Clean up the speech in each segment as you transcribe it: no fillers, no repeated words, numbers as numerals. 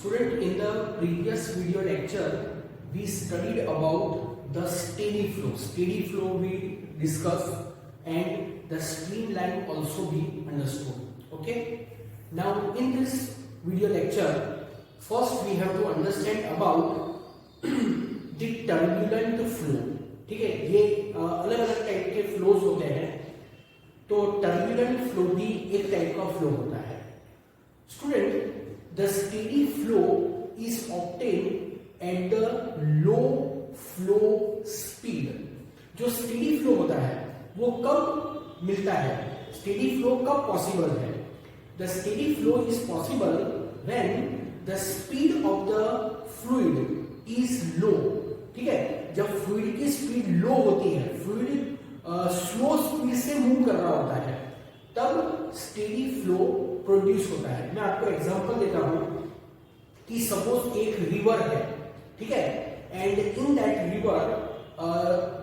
Student, in the previous video lecture, we studied about the steady flow. Steady flow we discussed and the streamline also we understood. Okay. Now in this video lecture, first we have to understand about the turbulent flow. ठीक है, ये अलग अलग type के flows होते हैं. तो turbulent flow भी एक टाइप का फ्लो होता है. Student, the steady flow is obtained at the low flow speed. जो steady flow होता है वो कब मिलता है? steady flow कब पॉसिबल है? The steady flow is possible when the speed of the fluid is low. ठीक है, जब फ्लूइड की स्पीड लो होती है, फ्लूइड स्लो स्पीड से मूव कर रहा होता है, तब स्टेडी फ्लो प्रोड्यूस होता है. मैं आपको एग्जांपल देता हूं कि सपोज एक रिवर है, ठीक है, and in that river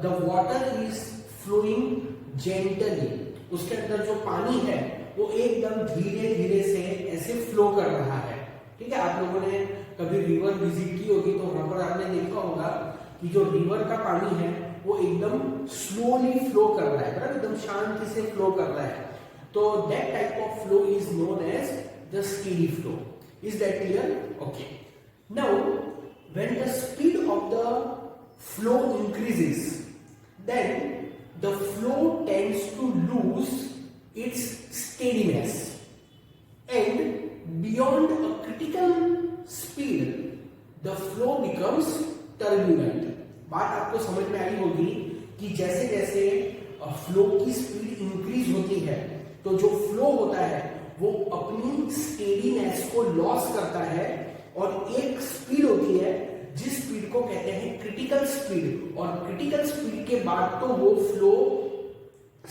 the water is flowing gently. उसके अंदर जो पानी है वो एकदम धीरे धीरे से ऐसे फ्लो कर रहा है. ठीक है, आप लोगों ने कभी रिवर विजिट की होगी तो वहां पर आपने देखा होगा कि जो रिवर का पानी है वो एकदम स्लोली फ्लो कर रहा है, बराबर, एकदम शांति से फ्लो कर रहा है. तो that type of flow is known as the steady flow. Is that clear? Okay. Now, when the speed of the flow increases, then the flow tends to lose its steadiness, and beyond a critical speed, the flow becomes turbulent. बात आपको समझ में आई होगी कि जैसे जैसे flow की speed increase होती है तो जो फ्लो होता है वो अपनी स्टेडीनेस को लॉस करता है, और एक स्पीड होती है जिस स्पीड को कहते हैं क्रिटिकल स्पीड, और क्रिटिकल स्पीड के बाद तो वो फ्लो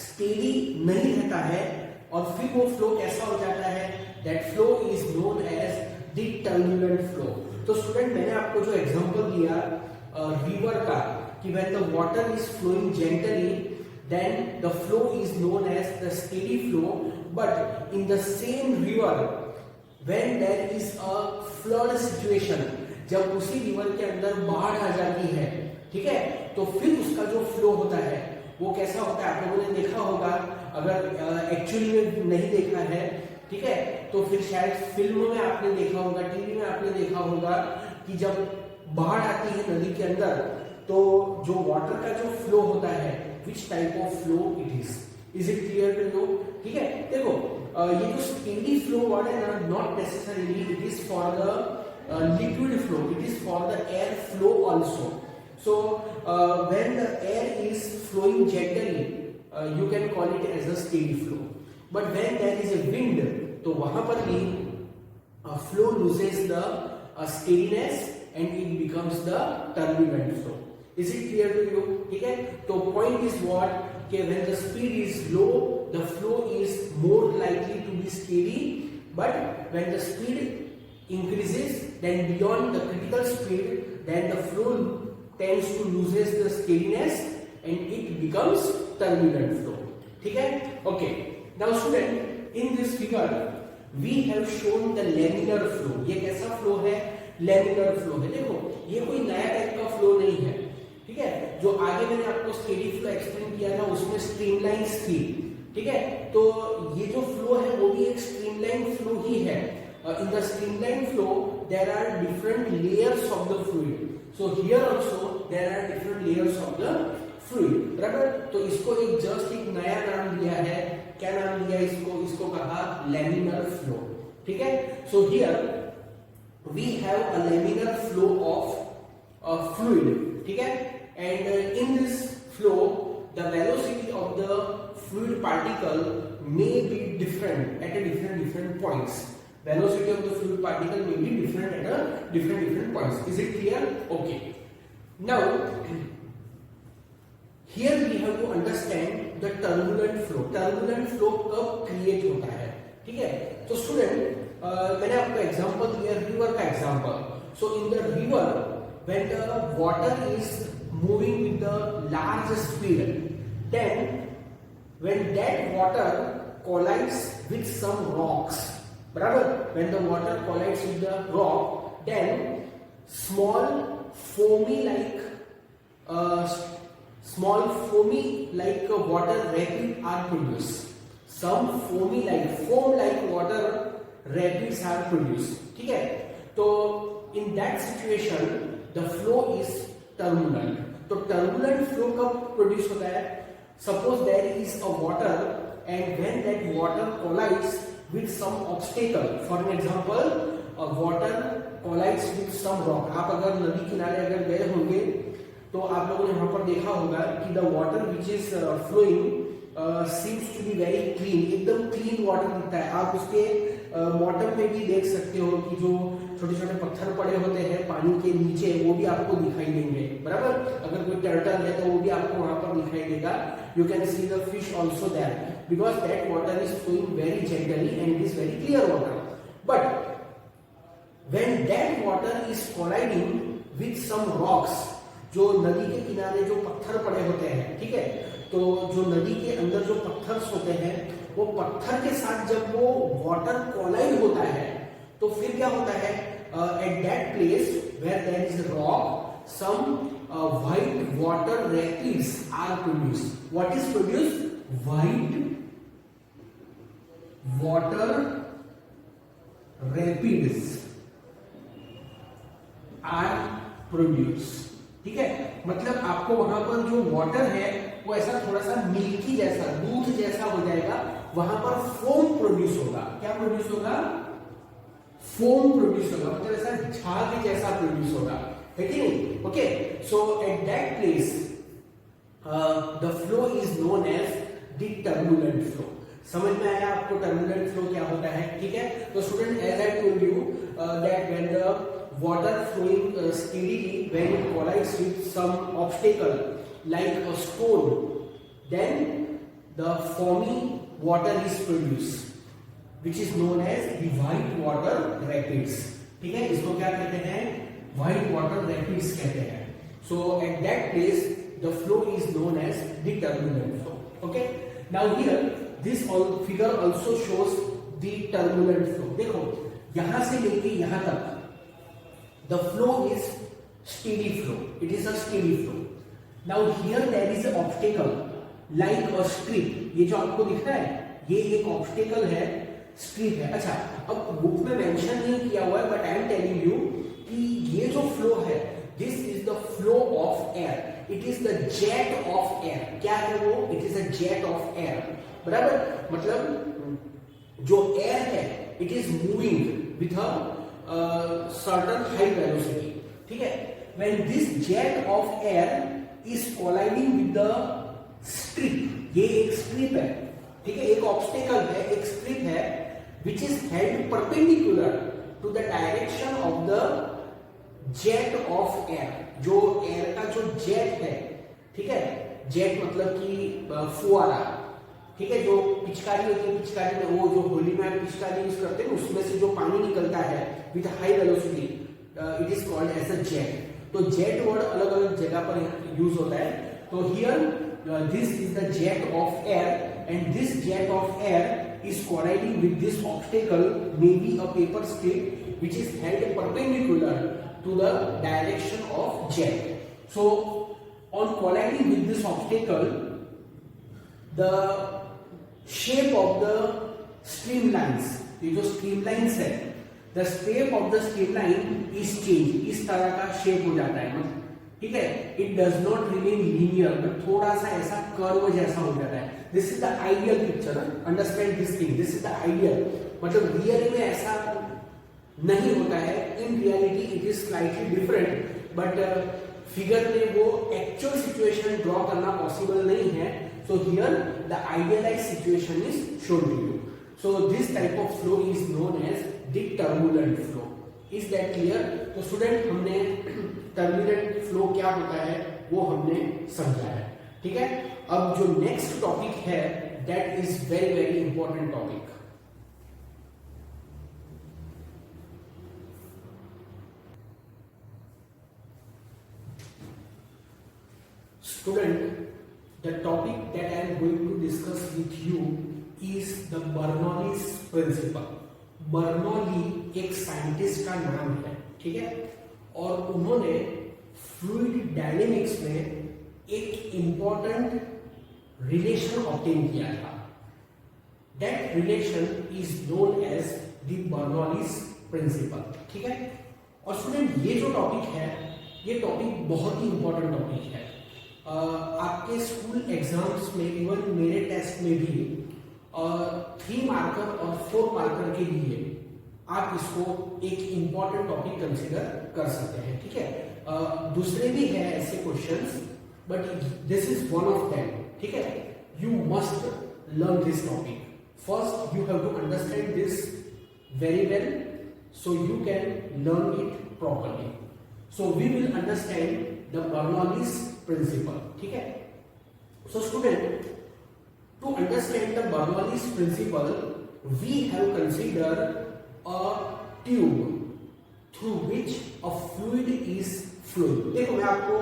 स्टेडी नहीं रहता है, और फिर वो फ्लो कैसा हो जाता है? That flow is known as the turbulent flow. तो स्टूडेंट, मैंने आपको जो एग्जांपल दिया रिवर का कि when the water is flowing gently, then the flow is known as the steady flow. But in the same river, when there is a flood situation, जब उसी river के अंदर बाढ़ आ जाती है, ठीक है, तो फिर उसका जो फ्लो होता है वो कैसा होता है? आप लोगों ने देखा होगा, अगर एक्चुअली में नहीं देखा है, ठीक है, तो फिर शायद फिल्मों में आपने देखा होगा, टीवी में आपने देखा होगा कि जब बाढ़ आती है नदी के अंदर तो जो वाटर का जो फ्लो होता है, which type of flow it is. Is it clear to you? ठीक है, देखो ये जो steady flow वर्ड है ना, not necessarily it is for the liquid flow, it is for the air flow also. So when the air is flowing gently, you can call it as a steady flow. But when there is a wind, तो वहां पर भी flow loses the steadiness and it becomes the turbulent flow. Is it clear to you? ठीक है, तो point is what कि when the speed is low, the flow is more likely to be steady, but when the speed increases, then beyond the critical speed, then the flow tends to loses the steadiness and it becomes turbulent flow. ठीक है, okay. Now student, in this figure we have shown the laminar flow. ये कैसा flow है? Laminar flow है. देखो, ये कोई नया टाइप का फ्लो नहीं है, ठीक है. जो आगे मैंने आपको स्टेडी फ्लो एक्सप्लेन किया था उसमें स्ट्रीमलाइंस थी, ठीक है, तो ये जो फ्लो है वो भी एक स्ट्रीमलाइन फ्लो ही है. In the streamline flow there are different layers of the fluid. So here also there are different layers of the fluid, बराबर. तो इसको एक जस्ट एक नया नाम दिया है. क्या नाम दिया इसको? इसको कहा लैमिनर फ्लो. ठीक है, so here we have a laminar flow of fluid, ठीक है, and in this flow the velocity of the fluid particle may be different at a different points. Velocity of the fluid particle may be different at a different points. Is it clear? Okay. Now here we have to understand the turbulent flow. Turbulent flow कब create होता है? ठीक है, तो student मैंने आपको example दिया river का example. So in the river when the water is moving with the large speed, then when that water collides with some rocks, बराबर, when the water collides with the rock, then small foamy like water rapid are produced. Some foam like water rapids are produced. ठीक है, तो in that situation the flow is turbulent. तो turbulent flow कब produce होता है? Suppose there is a water and when that water collides with some obstacle, for an example water collides with some rock. आप अगर नदी किनारे अगर गए होंगे तो आप लोगों ने वहां पर देखा होगा कि the water which is flowing seems to be very clean, एकदम clean water दिखता है. आप उसके बॉटम पे भी देख सकते हो कि जो छोटे छोटे पत्थर पड़े होते हैं पानी के नीचे वो भी आपको दिखाई देंगे. बराबर, अगर कोई टर्टल है तो वो भी आपको वहां पर दिखाई देगा. You can see the fish also there because that water is flowing very gently and it is very clear water. But when that water is colliding with some rocks, जो नदी के किनारे जो पत्थर पड़े होते हैं, ठीक है, तो जो नदी के अंदर जो पत्थर होते हैं वो पत्थर के साथ जब वो वाटर कोलाइड होता है तो फिर क्या होता है? At that place where there is rock some white water rapids are produced. What is produced? White water rapids are produced. ठीक है, मतलब आपको वहां पर जो वाटर है वो ऐसा थोड़ा सा मिल्की जैसा, दूध जैसा हो जाएगा. वहां पर फोम प्रोड्यूस होगा. क्या प्रोड्यूस होगा? फोम प्रोड्यूस होगा, मतलब ऐसा झाग जैसा प्रोड्यूस होगा, है कि नहीं? Okay, so at that place the flow is known as the turbulent flow. समझ में आया आपको टर्बुलेंट फ्लो क्या होता है? ठीक है, तो student as I told you that when the water flowing steadily, when it collides with some obstacle like a stone, then the foamy water is produced, which is known as the white water rapids. ठीक है, इसको क्या कहते हैं? white water rapids कहते हैं. So at that place the flow is known as the turbulent flow. Okay, now here this figure also shows the turbulent flow. देखो यहां से लेके यहां तक the flow is steady flow. It is a steady flow. Now here there is an obstacle like a strip. ये जो आपको दिख रहा है ये एक obstacle है, strip है. अच्छा, अब बुक में मेंशन नहीं किया हुआ है but I am telling you कि ये जो फ्लो है this is the flow of air. It is the jet of air. क्या है वो? It is a jet of air. बराबर, मतलब जो air है it is moving with a certain high velocity. ठीक है, when this jet of air is colliding with the strip, ये एक strip है, ठीक है, एक obstacle है, एक strip है which is held perpendicular to the direction of the jet of air. जो air का जो jet है, ठीक है, jet मतलब कि फुआरा, ठीक है, जो पिचकारी होती है, पिचकारी में वो जो होली में पिचकारी यूज करते हैं उसमें से जो पानी निकलता है with high velocity, it is called as a jet. तो जेट वर्ड अलग अलग जगह पर यूज होता है. तो here this is the jet of air and this jet of air is colliding with this obstacle, may be a paper strip which is held perpendicular to the direction of jet. So on colliding with this obstacle the shape of the streamlines, ये जो streamlines है, the shape of the streamline is changed. इस तरह का shape हो जाता है, ठीक है. It does not remain linear, but थोड़ा सा ऐसा curve जैसा हो जाता है. This is the ideal picture. Understand this thing. This is the ideal. मतलब रियल में ऐसा नहीं होता है. In reality it is slightly different, but figure में वो एक्चुअल सिचुएशन ड्रॉ करना पॉसिबल नहीं है. So here the idealized situation is shown to you. So this type of flow is known as the turbulent flow. Is that clear? तो student हमने turbulent flow क्या होता है वो हमने समझा है. ठीक है, अब जो नेक्स्ट टॉपिक है that is very very important topic. Student, the topic that I am going to discuss with you is the Bernoulli's principle. Bernoulli एक साइंटिस्ट का नाम है. ठीक है, और उन्होंने फ्लूइड डायनेमिक्स में एक इंपॉर्टेंट रिलेशन ऑब्टेन किया था। That relation is known as the Bernoulli's principle. ठीक है, और स्टूडेंट ये जो टॉपिक है, ये टॉपिक बहुत ही इंपॉर्टेंट टॉपिक है। आपके स्कूल एग्जाम्स में, इवन मेरे टेस्ट में भी 3 मार्कर और 4 मार्कर के लिए आप इसको एक इंपॉर्टेंट टॉपिक कंसीडर कर सकते हैं। ठीक है, दूसरे भी है ऐसे questions, but this is one of them. ठीक है, you must learn this topic. First you have to understand this very well so you can learn it properly. So we will understand the Bernoulli's principle. ठीक है, so student, to understand the Bernoulli's principle we have considered a tube through which a fluid is flowing. देखो मैं आपको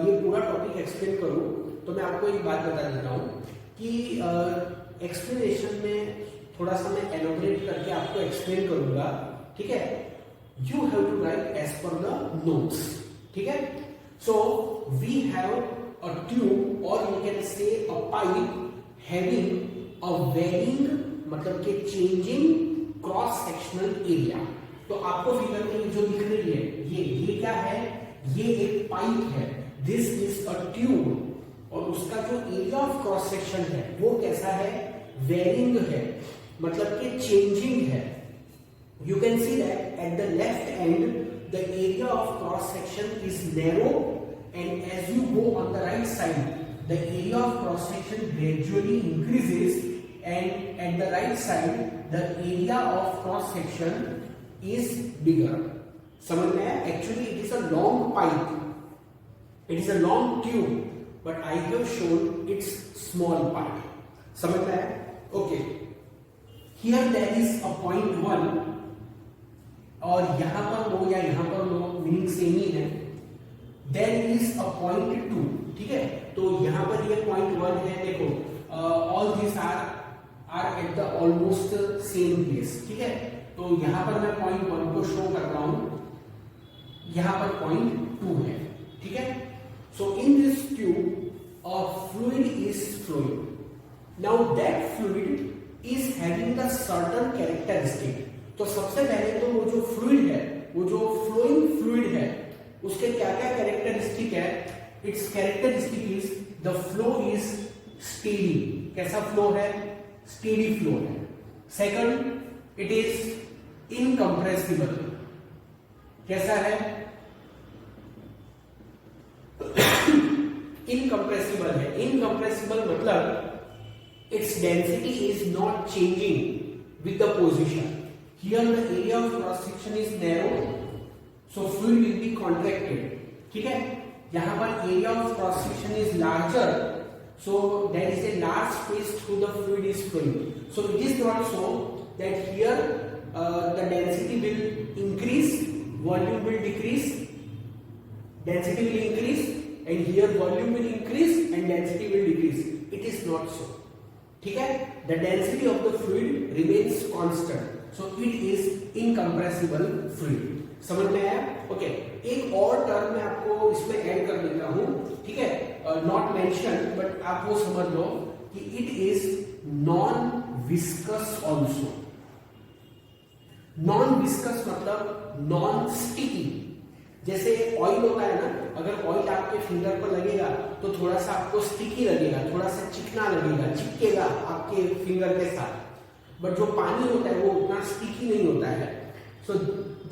ये पूरा topic explain करूं तो मैं आपको एक बात बता देता हूं कि एक्सप्लेनेशन में थोड़ा सा मैं एलोबरेट करके आपको एक्सप्लेन करूंगा। ठीक है, you have to write as per the notes. ठीक है, so we have a tube और you can say a pipe having a varying, मतलब के चेंजिंग क्रॉस सेक्शनल एरिया। तो आपको फिगर में जो दिख रही है ये क्या है, ये एक पाइप है। दिस इज अ ट्यूब और उसका जो एरिया ऑफ क्रॉस सेक्शन है वो कैसा है, वेरिंग है, मतलब कि चेंजिंग है। You can see that at the left end the area of cross section is narrow, and as you go on the right side the area of cross section gradually increases, and at the right side the area of cross section is bigger. समझ में आया? Actually it is a long pipe, it is a long tube, but I have shown its small part. समझ में आया? Okay, here there is a point 1 और यहां पर लो या यहां पर लो, मीनिंग सेम ही है। There is a point 2। ठीक है, तो यहां पर ये पॉइंट 1 है। देखो all this are at the almost same place. ठीक है, तो यहां पर मैं पॉइंट 1 को शो कर रहा हूं, यहां पर पॉइंट 2 है। ठीक है, so in this tube a fluid is flowing. Now that fluid is having the certain characteristic. तो सबसे पहले तो वो जो फ्लूइड है, वो जो फ्लोइंग फ्लूइड है, उसके क्या क्या कैरेक्टरिस्टिक है। It's characteristic is the flow is steady. कैसा फ्लो है, स्टेडी फ्लो है। Second, it is incompressible. कैसा है, इनकंप्रेसिबल है। इनकंप्रेसिबल मतलब its density is not changing with the position. Here the area of cross section is narrow, so fluid will be contracted. ठीक है, यहाँ पर area of cross section is larger, so there is a large space through the fluid is flowing. So it is not so that here the density will increase, volume will decrease, density will increase, and here volume will increase and density will decrease. It is not so. ठीक है, the density of the fluid remains constant. So it is incompressible fluid. समझ में आया? Okay, एक और term मैं आपको इसमें ऐड कर देता हूं। ठीक है, नॉट मेंशन बट आप वो समझ लो कि it is non viscous also. Non viscous मतलब नॉन स्टिकी। जैसे ऑयल होता है ना, अगर ऑयल आपके फिंगर पर लगेगा तो थोड़ा सा आपको स्टिकी लगेगा, थोड़ा सा चिकना लगेगा, चिपकेगा आपके फिंगर के साथ। बट जो पानी होता है वो उतना स्टिकी नहीं होता है। सो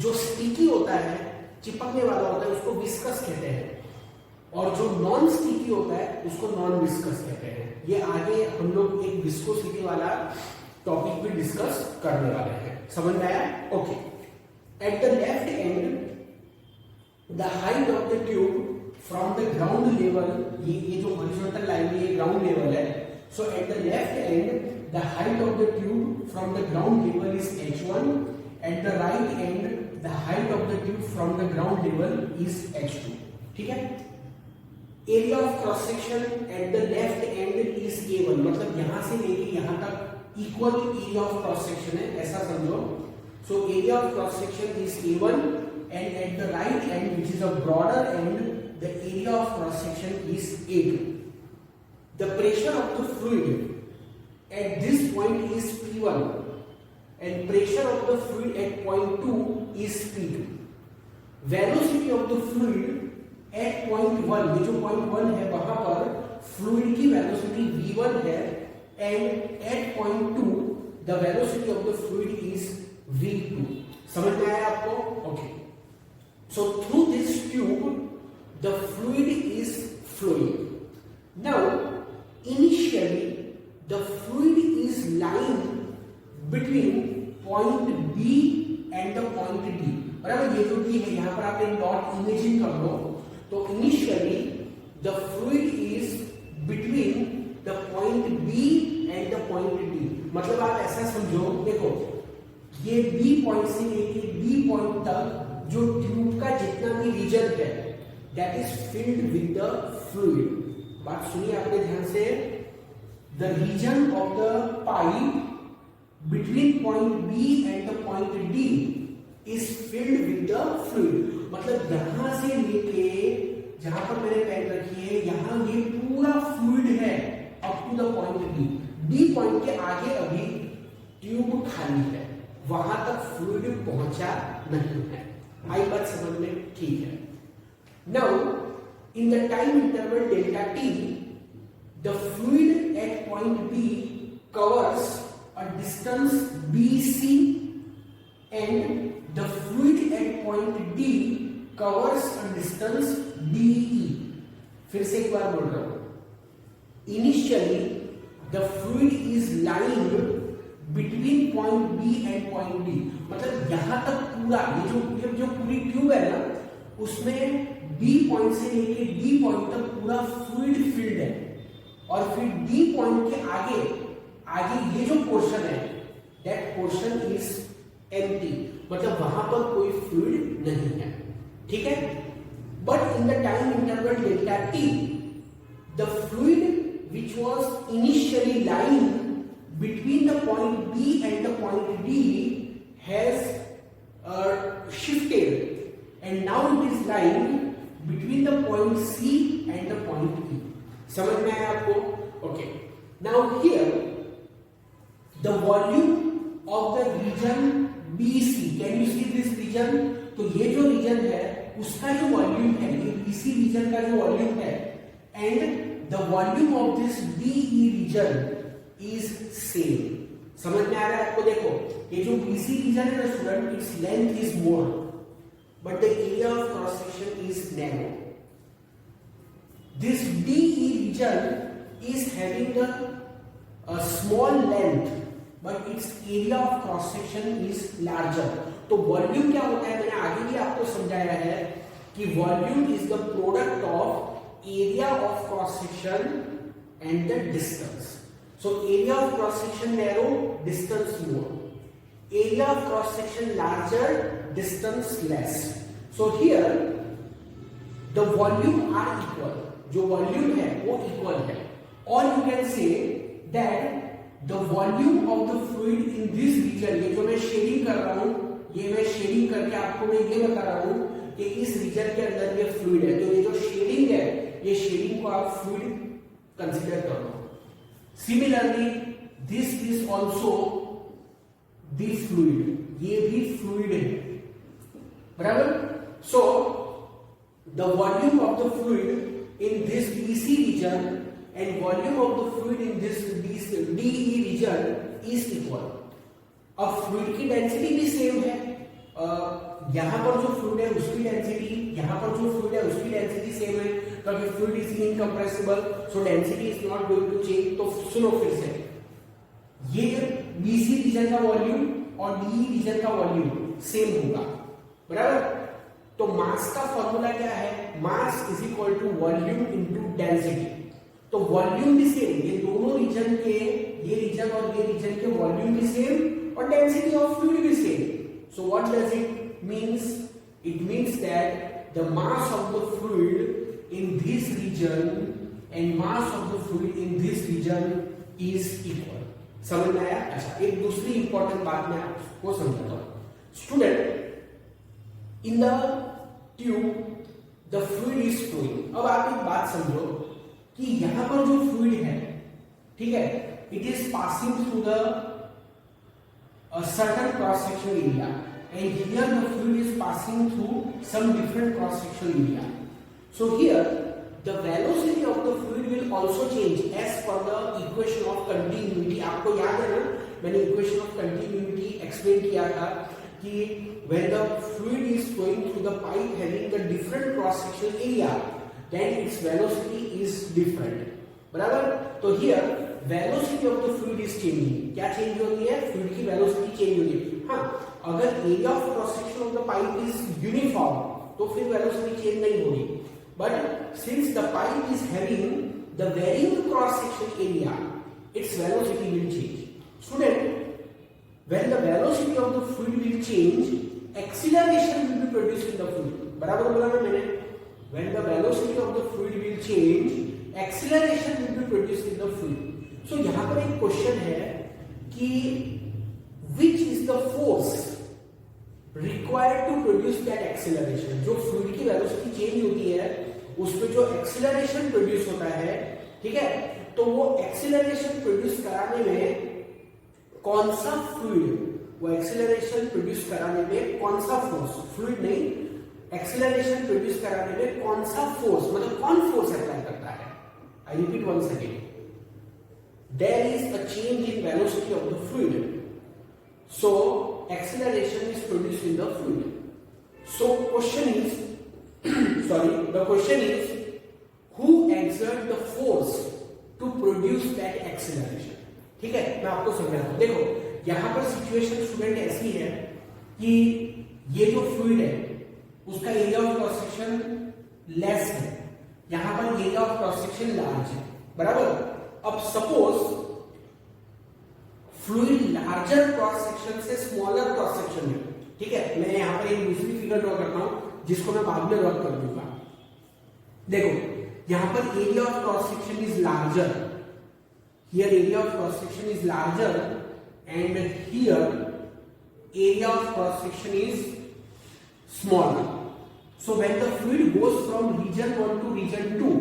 जो स्टिकी होता है, चिपकने वाला होता है, उसको विस्कस कहते हैं, और जो नॉन स्टिकी होता है उसको नॉन विस्कस कहते हैं। ये आगे हम लोग एक विस्कोसिटी वाला टॉपिक भी डिस्कस करने वाले हैं। समझ में आया? Okay, at the left end the height of the tube from the ground level, ये जो हॉरिजॉन्टल लाइन है ये ग्राउंड लेवल है। So at the left end the height of the tube from the ground level is h1, at the right end the height of the tube from the ground level is h2. ठीक है, area of cross section at the left end is a1, मतलब यहां से लेके यहां तक equal area of cross section है, ऐसा समझो। so area of cross section is a1 and at the right end, which is a broader end, the area of cross section is A2. The pressure of the fluid at this point is P1 and pressure of the fluid at point 2 is P2. Velocity of the fluid at point 1, ये जो point 1 है वहां पर fluid की velocity v1 है and at point 2 the velocity of the fluid is v2. समझ में आया आपको? Okay. So through this tube the fluid is flowing. Now initially the fluid is lying between point B and the point D. बराबर, ये जो D है यहाँ पर आप एक डॉट इमेजिंग कर लो, तो initially the fluid is between the point B and the point D. मतलब आप ऐसा समझो, देखो ये B पॉइंट से लेके D पॉइंट तक जो ट्यूब का जितना भी रीजन है that is filled with the fluid. बात सुनिए आपने ध्यान से, the region of the pipe between point B and the point D is filled with the fluid. मतलब यहां से लेके जहां पर मैंने पेन रखी है यहां ये पूरा फ्लूइड है up to the point D. D point के आगे अभी ट्यूब खाली है, वहां तक फ्लूइड पहुंचा नहीं है. आई बात समझ में? ठीक है. Now, in the time interval delta t, the fluid at point B covers a distance BC and the fluid at point D covers a distance DE. फिर से एक बार बोल रहा हूं. Initially, the fluid is lying between point B and point D. मतलब यहां तक पूरा ये जो पूरी ट्यूब है ना, उसमें B पॉइंट से लेके D पॉइंट तक पूरा फ्लूइड फील्ड है और फिर D पॉइंट के आगे ये जो पोर्शन है दैट पोर्शन इज एम्प्टी. मतलब वहां पर कोई फ्लूइड नहीं है. ठीक है. But in the time interval delta t the fluid which was initially lying between the point B and the point D has shifted and now it is lying between the point C and the point E. समझ में आया आपको? Okay. Now here the volume of the region BC. Can you see this region? तो ये जो region है उसका जो वॉल्यूम है, ये BC region का जो वॉल्यूम है and the volume of this DE region is same. समझ में आ रहा है आपको? देखो ये जो BC region है ना student, its length is more but the area of cross section is narrow. This DE region is having a small length but its area of cross section is larger. तो volume क्या होता है, मैंने आगे भी आपको समझाया है कि volume is the product of area of cross section and the distance. So area of cross section narrow, distance more. Area of cross section larger, distance less. So here the volume are equal. जो volume है वो equal है. Or you can say that the volume of the fluid in this region, ये जो मैं shading कर रहा हूँ, ये मैं शेडिंग करके आपको मैं ये बता रहा हूँ कि इस रीजन के अंदर ये फ्लूइड है, तो ये जो शेडिंग है ये शेडिंग को आप फ्लूइड कंसीडर कर लो. Similarly, this is also the fluid. ये भी फ्लूइड है, बराबर. So the volume of the fluid in this BC region and volume of the fluid in this DE region is equal. अब fluid की density भी same है. यहां पर जो फ्लूइड है उसकी डेंसिटी, यहां पर जो फ्लूइड है उसकी डेंसिटी सेम है, क्योंकि fluid is incompressible, so density is not going to change. तो सुनो फिर से, ये BC रीजन का वॉल्यूम और DE रीजन का वॉल्यूम सेम होगा, बराबर. तो मास का फॉर्मूला क्या है? Mass is equal to volume into density. तो वॉल्यूम भी सेम, ये दोनों रीजन के, ये रीजन और ये रीजन के वॉल्यूम भी सेम और डेंसिटी ऑफ फ्लूइड भी same. So what does it means? It means that the mass of the fluid in this region and mass of the fluid in this region is equal. समझ में आया? अच्छा, एक दूसरी important बात मैं आपको समझाता हूं. Student, in the tube the fluid is flowing. अब आप एक बात समझो कि यहां पर जो फ्लूइड है, ठीक है, it is passing through the certain cross sectional area, and here the fluid is passing through some different cross sectional area. So here the velocity of the fluid will also change as per the equation of continuity. आपको याद है ना, मैंने equation of continuity explain किया था कि when the fluid is flowing through the pipe having the different cross sectional area, then its velocity is different. बराबर? तो here velocity of the fluid is changing. क्या चेंज हो रही है? Fluid की वेलोसिटी चेंज हो रही है। हाँ, अगर area of cross section of the pipe is uniform तो फिर वेलोसिटी चेंज नहीं होगी, but since the pipe is having the varying cross section area, its velocity will change. Student, when the velocity of the fluid will change, acceleration will be produced in the fluid. बराबर बोला ना मैंने? When the velocity of the fluid will change, acceleration will be produced in the fluid. सो यहां पर एक question है कि which is the force required to produce that acceleration. जो फ्लूइड की वेलोसिटी चेंज होती है उस पे जो एक्सीलरेशन प्रोड्यूस होता है, ठीक है, तो वो एक्सीलरेशन प्रोड्यूस कराने में कौन सा फ्लूइड, वो एक्सीलरेशन प्रोड्यूस कराने में कौन सा फोर्स, फ्लूइड नहीं, एक्सीलरेशन प्रोड्यूस कराने में कौन सा फोर्स, मतलब कौन फोर्स अप्लाई करता है। I repeat once again, there is a change in velocity of the fluid, so acceleration is produced in the fluid. So question is the question is who exert the force to produce that acceleration। ठीक है, मैं आपको समझाता हूं। देखो यहां पर situation student ऐसी है कि ये जो फ्लूइड है उसका area of cross section less है, यहां पर area of cross section large है। बराबर? अब suppose fluid larger cross section से स्मॉलर क्रॉस सेक्शन में, ठीक है, मैं यहां पर एक दूसरी फिगर ड्रॉ करता हूं जिसको मैं बाद में ड्रॉ कर दूंगा। देखो यहां पर area of cross section is larger, here area of cross section is larger and here area of cross section is smaller. So when the fluid goes from region 1 to region 2,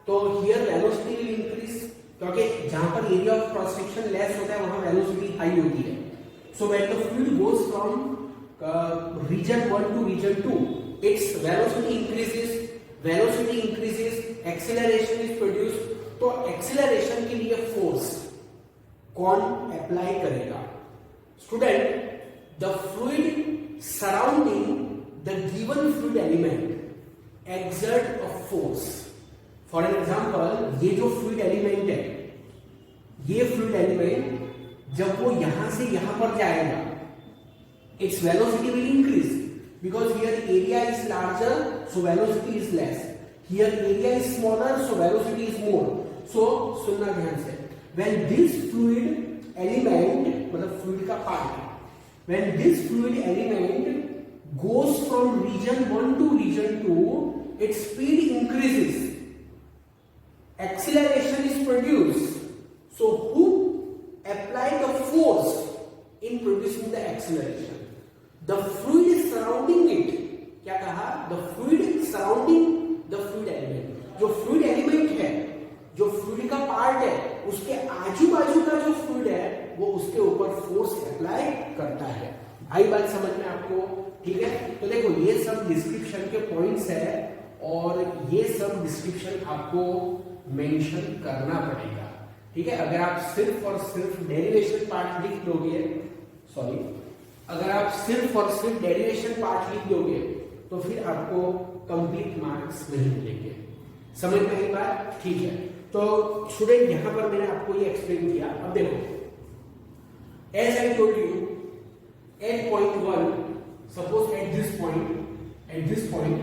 तो here velocity will increase, क्योंकि जहां पर area of cross section less होता है वहां velocity high होती है। So when the fluid goes from region 1 to region 2, its velocity increases, acceleration is produced. तो एक्सीलरेशन के लिए फोर्स कौन अप्लाई करेगा? Student, the fluid surrounding the given fluid element exert a force. For example, ये जो fluid element है, ये fluid element जब वो यहां से यहां पर जाएगा, its velocity will increase because here area is larger so velocity is less, here area is smaller so velocity is more. So सुनना ध्यान से, व्हेन दिस फ्लूइड एलिमेंट, मतलब फ्लूइड का part, when this fluid element goes from region 1 to region 2, its speed increases, acceleration is produced. So who applied the force in producing the acceleration? The fluid surrounding it. क्या कहा? The fluid surrounding the fluid element. जो fluid element है, जो fluid का part है, उसके आजू बाजू का जो fluid है वो उसके ऊपर force apply करता है। आई बात समझ में आपको? ठीक है, तो देखो ये सब डिस्क्रिप्शन के पॉइंट्स है और ये सब डिस्क्रिप्शन आपको मेंशन करना पड़ेगा। ठीक है, अगर आप सिर्फ और सिर्फ डेरिवेशन पार्ट लिख दोगे, अगर आप सिर्फ और सिर्फ डेरिवेशन पार्ट लिख दोगे तो फिर आपको कंप्लीट मार्क्स नहीं मिलेंगे। समझ में आई बात? ठीक है, तो स्टूडेंट यहां पर मैंने आपको ये एक्सप्लेन किया। अब देखो, as I told you, at point 1, suppose at this point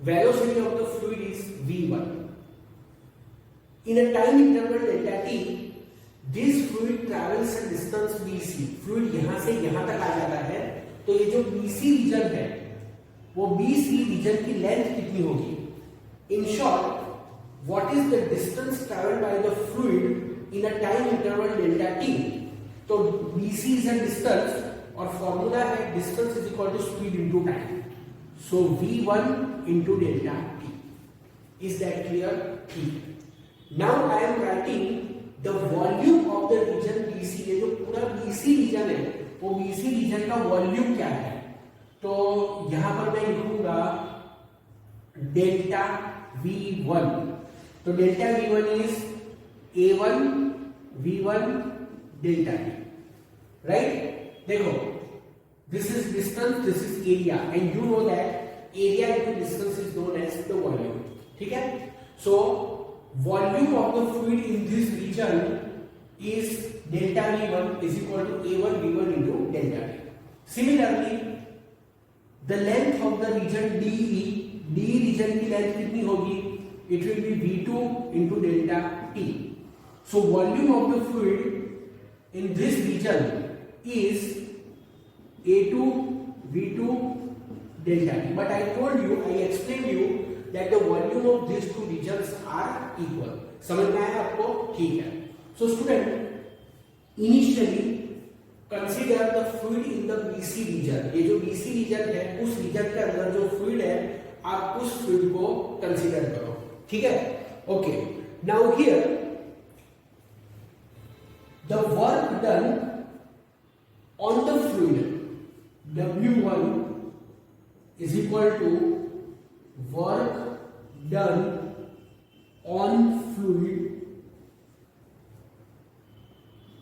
velocity of the fluid is v1. In a time interval delta t, this fluid travels a distance bc. Fluid यहां से यहां तक आ जाता है, तो ये जो bc रीजन है वो bc रीजन की लेंथ कितनी होगी? In short, what is the distance traveled by the fluid in a time interval delta t? तो bc is a distance और फॉर्मूला है distance is equal to speed into time, so v1 into delta t. Is that clear? ठीक. Now I am writing the volume of the region BC. ये जो पूरा BC reason है वो BC region का volume क्या है? तो यहां पर मैं लिखूंगा डेल्टा V1. तो delta V1 is A1 V1 delta T, right? देखो, this is distance, this is area, and you know that area into distance is known as the volume. ठीक है? सो volume of the fluid in this region is delta V1 is equal to A1 V1 into delta T. Similarly, the length of the region DE, DE region की length कितनी होगी? It will be V2 into delta T. So volume of the fluid in this region is A2 V2 delta T. But I told you, I explained you that the volume of these two regions are equal. समझ में आया आपको? ठीक है. So student, initially consider the fluid in the BC region. ये जो BC region है, उस region के अंदर जो fluid है, आप उस fluid को consider करो. ठीक है? Okay. Now here, the work done on the fluid W1 is equal to work done on fluid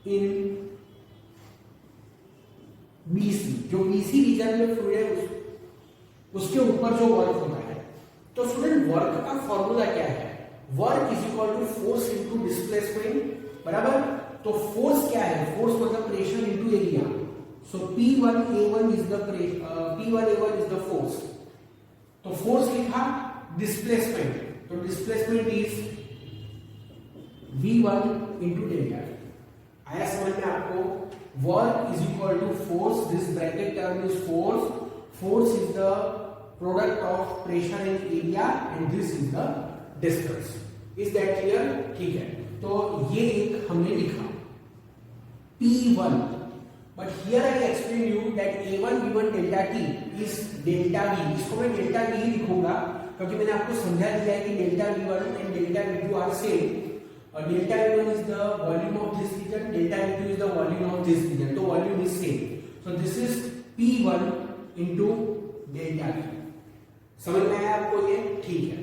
in BC. जो BC रीजन में फ्लूइड है उसके ऊपर जो वर्क होता है. तो स्टूडेंट, वर्क का फॉर्मूला क्या है? Work is equal to force into displacement, बराबर? तो फोर्स क्या है? फोर्स मतलब pressure into area. So P1A1 is the P1A1 is the force. तो फोर्स लिखा, डिस्प्लेसमेंट, तो displacement is V1 into delta. आया समझ में आपको? Work is equal to force, this bracket term is force. Force is the product of pressure and area and this is the distance. Is that clear? ठीक है. तो ये एक हमने लिखा P1. But here I explain you that A1 V1 delta T is delta V. इसको मैं delta V लिखूंगा क्योंकि मैंने आपको समझा दिया है कि delta V1 and delta V2 are same. और delta V1 is the volume of this region, delta V2 is the volume of this region. तो volume is same. So this is P1 into delta V. समझ में आया आपको ये? ठीक है.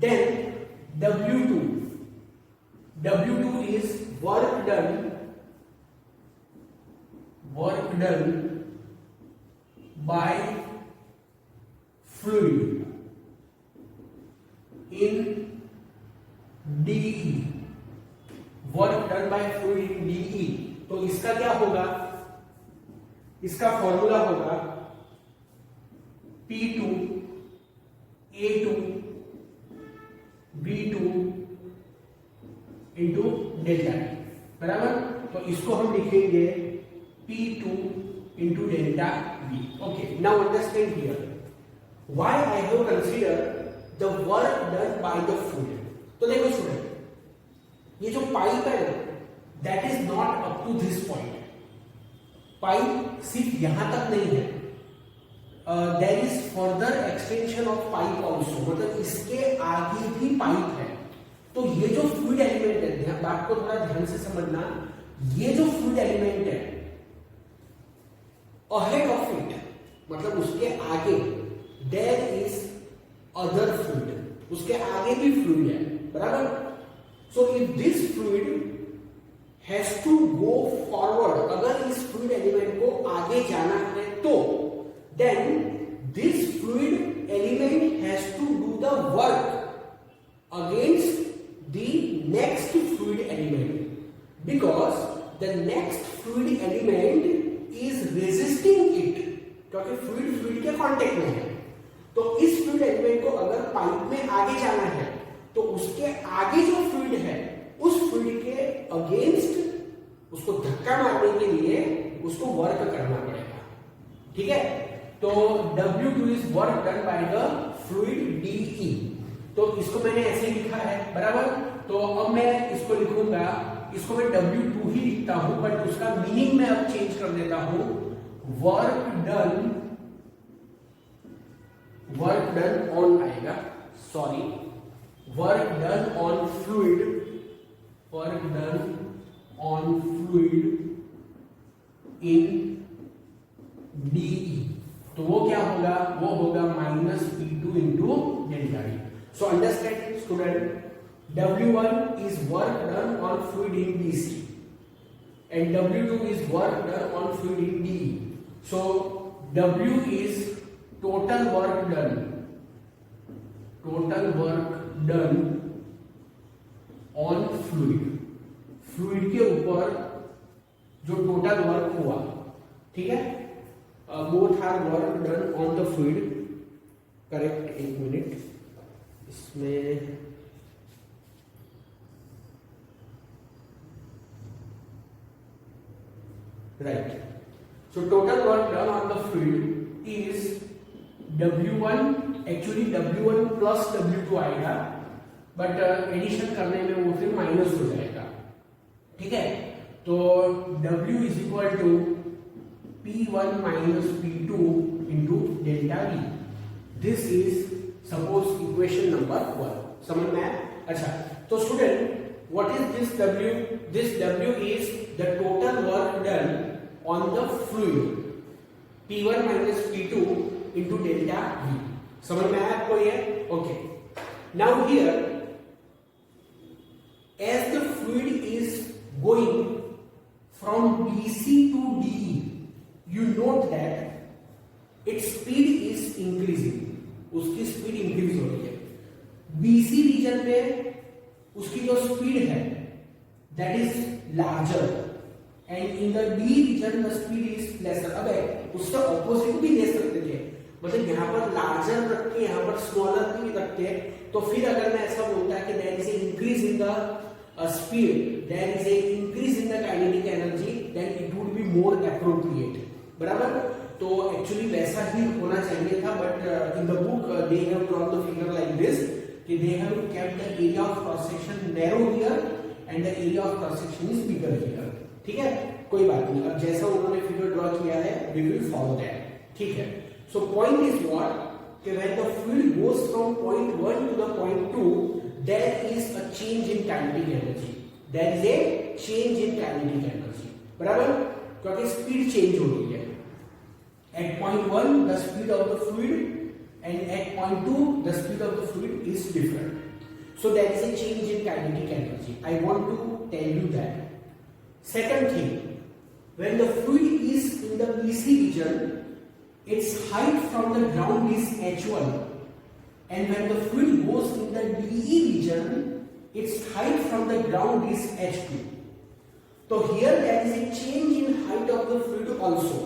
Then W2. W2 is work done by fluid in DE. Work done by fluid in DE. तो इसका क्या होगा? इसका फॉर्मूला होगा P2 A2 B2 into delta T, बराबर? तो इसको हम लिखेंगे P2 into delta V. Okay, now understand here why I have considered the work done by the fluid. तो देखो स्टूडेंट, ये जो पाइप है that is not up to this point. Pipe सिर्फ यहां तक नहीं है, there is further extension of pipe also. मतलब इसके आगे भी पाइप है. तो ये जो फ्लूइड एलिमेंट है, बात को थोड़ा ध्यान से समझना, ये जो फ्लूइड एलिमेंट है ahead of it, मतलब उसके आगे there is other fluid, उसके आगे भी fluid है, बराबर? So if this fluid has to go forward, अगर इस fluid element को आगे जाना है तो then this fluid element has to do the work against the next fluid element, because the next fluid element is resisting it, क्योंकि fluid के contact में है. तो इस फ्लूइड एलिमेंट को अगर पाइप में आगे जाना है तो उसके आगे जो फ्लूइड है उस फ्लूइड के अगेंस्ट उसको धक्का मारने के लिए उसको वर्क करना पड़ेगा. ठीक है? तो W2 is work done by the fluid DE. तो इसको मैंने ऐसे लिखा है, बराबर? तो अब मैं इसको लिखूंगा इसको मैं W2 ही लिखता हूं, बट उसका मीनिंग मैं अब चेंज कर देता हूं, वर्क डन ऑन आएगा, sorry, work done on fluid in DE, तो वो क्या होगा, वो होगा minus P2 into delta D. So understand student, W1 is work done on fluid in DC and W2 is work done on fluid in DE. So W is total work done on fluid के ऊपर जो total work हुआ, ठीक है, both are work done on the fluid, correct, एक minute, इसमें right, so total work done on the fluid is W1, actually W1 plus W2 आएगा, but addition करने में वो फिर माइनस हो जाएगा, ठीक है, तो W is equal to P1 minus P2 into delta D. This is suppose equation number 1, समझ में आया? अच्छा, तो student, what is this W? This W is the total work done on the fluid, P1 minus P2 into delta V. समझ में आया आपको ये? Okay. Now here, as the fluid is going from BC to DE, you note that its speed is increasing. उसकी speed increase हो रही है. BC reason में उसकी जो स्पीड है that is larger and in the D region the speed is lesser. अब उसका ऑपोजिट भी ले सकते थे, मतलब यहाँ पर लार्जर रख के यहाँ पर स्मॉलर भी रखते, तो फिर अगर मैं ऐसा बोलता कि there is a increase in the speed, there is a increase in the kinetic energy, then it would be more appropriate, बराबर. तो एक्चुअली वैसा ही होना चाहिए था, but in the book they have drawn the figure like this, कि they have kept the area of cross section narrow here and the area of cross section is bigger here. ठीक है, कोई बात नहीं, अब जैसा उन्होंने फिगर ड्रॉ किया है we will follow that. ठीक है, so point is what, कि when the fluid goes from point 1 to the point 2, there is a change in kinetic energy. There is a change in kinetic energy, बराबर, क्योंकि speed change हो रही है. At point 1 the speed of the fluid and at point 2 the speed of the fluid is different, so there is a change in kinetic energy. I want to tell you that. Second thing, when the fluid is in the BC region, its height from the ground is h1, and when the fluid goes in the DE region, its height from the ground is h2. So here there is a change in height of the fluid also.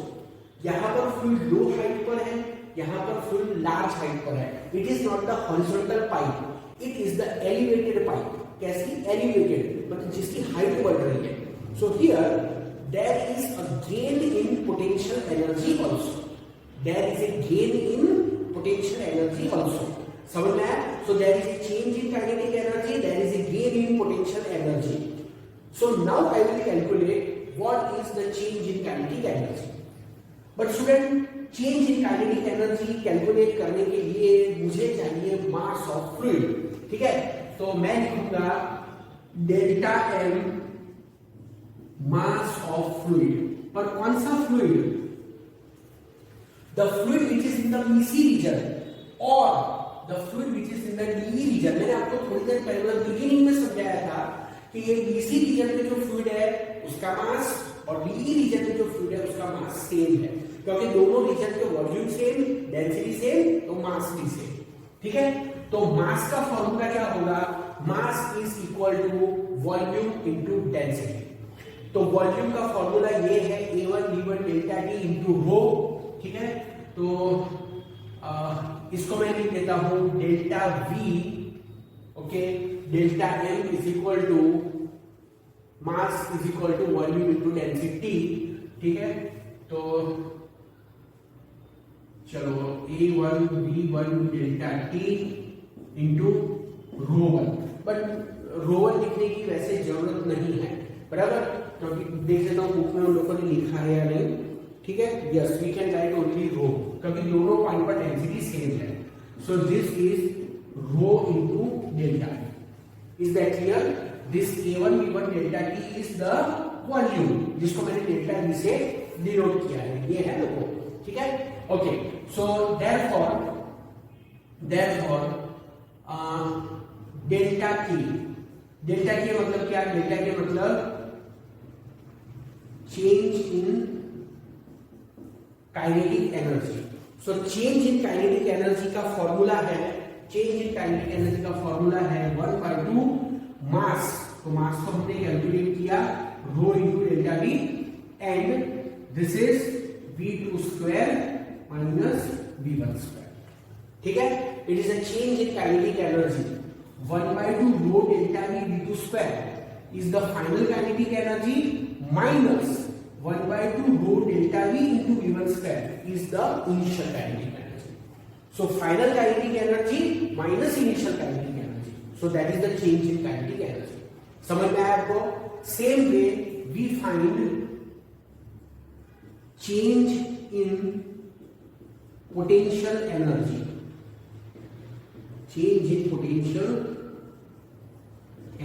यहाँ पर fluid low height पर है, यहाँ पर fluid large height पर है. It is not the horizontal pipe, it is the elevated pipe. कैसी? Elevated, मतलब जिसकी height बढ़ रही है. So here there is a gain in potential energy also. There is a gain in potential energy also. समझ में आया? So there is a change in kinetic energy, there is a gain in potential energy. So now I will calculate what is the change in kinetic energy. But student, change in kinetic energy calculate करने के लिए मुझे चाहिए मास of fluid, ठीक है, तो मैं लिखूंगा delta M mass of fluid. पर कौन सा fluid? The fluid which is in the BC region और the fluid which is in the DE region. मैंने आपको थोड़ी देर पहले बिगिनिंग में समझाया था कि ये BC रीजन में जो फ्लूइड है उसका मास और DE रीजन में जो फ्लूइड है उसका मास सेम है, क्योंकि दोनों रीजन के वॉल्यूम सेम, डेंसिटी सेम, तो मास भी सेम. ठीक है, तो मास का फॉर्मूला क्या होगा? Mass is equal to volume into density. तो वॉल्यूम का फॉर्मूला ये है A1 V1 delta T into रो. ठीक है, तो इसको मैं लिख देता हूं delta V, okay, delta M is equal to mass is equal to volume into density. ठीक है, तो चलो A1 V1 delta T into rho 1. But rho 1 लिखने की वैसे जरूरत नहीं है, बराबर। तो देख लेता हूँ बुक में उन लोगों ने लिखा है या नहीं, ठीक है। Yes, we can write only rho, क्योंकि दोनों पॉइंट पर डेंसिटी सेम है। So this is rho into delta T. Is that clear? This A1 B1 delta T is the volume, जिसको मैंने डेल्टा वी से डिनोट किया है, ये है लोगों, ठीक है। ओके, सो देयरफॉर डेल्टा की मतलब क्या? डेल्टा के मतलब change in kinetic energy. So change in kinetic energy का फॉर्मूला है, 1/2 मास। तो मास को हमने कैलकुलेट किया rho into delta V, and this is v2 square minus v1 square, ठीक है। It is a change in kinetic energy. 1/2 rho delta V v2 square is the final kinetic energy minus 1/2 rho delta V into v1 square is the initial kinetic energy. So final kinetic energy minus initial kinetic energy. So that is the change in kinetic energy. समझ में आया आपको? Same way we find change in potential energy. Change in potential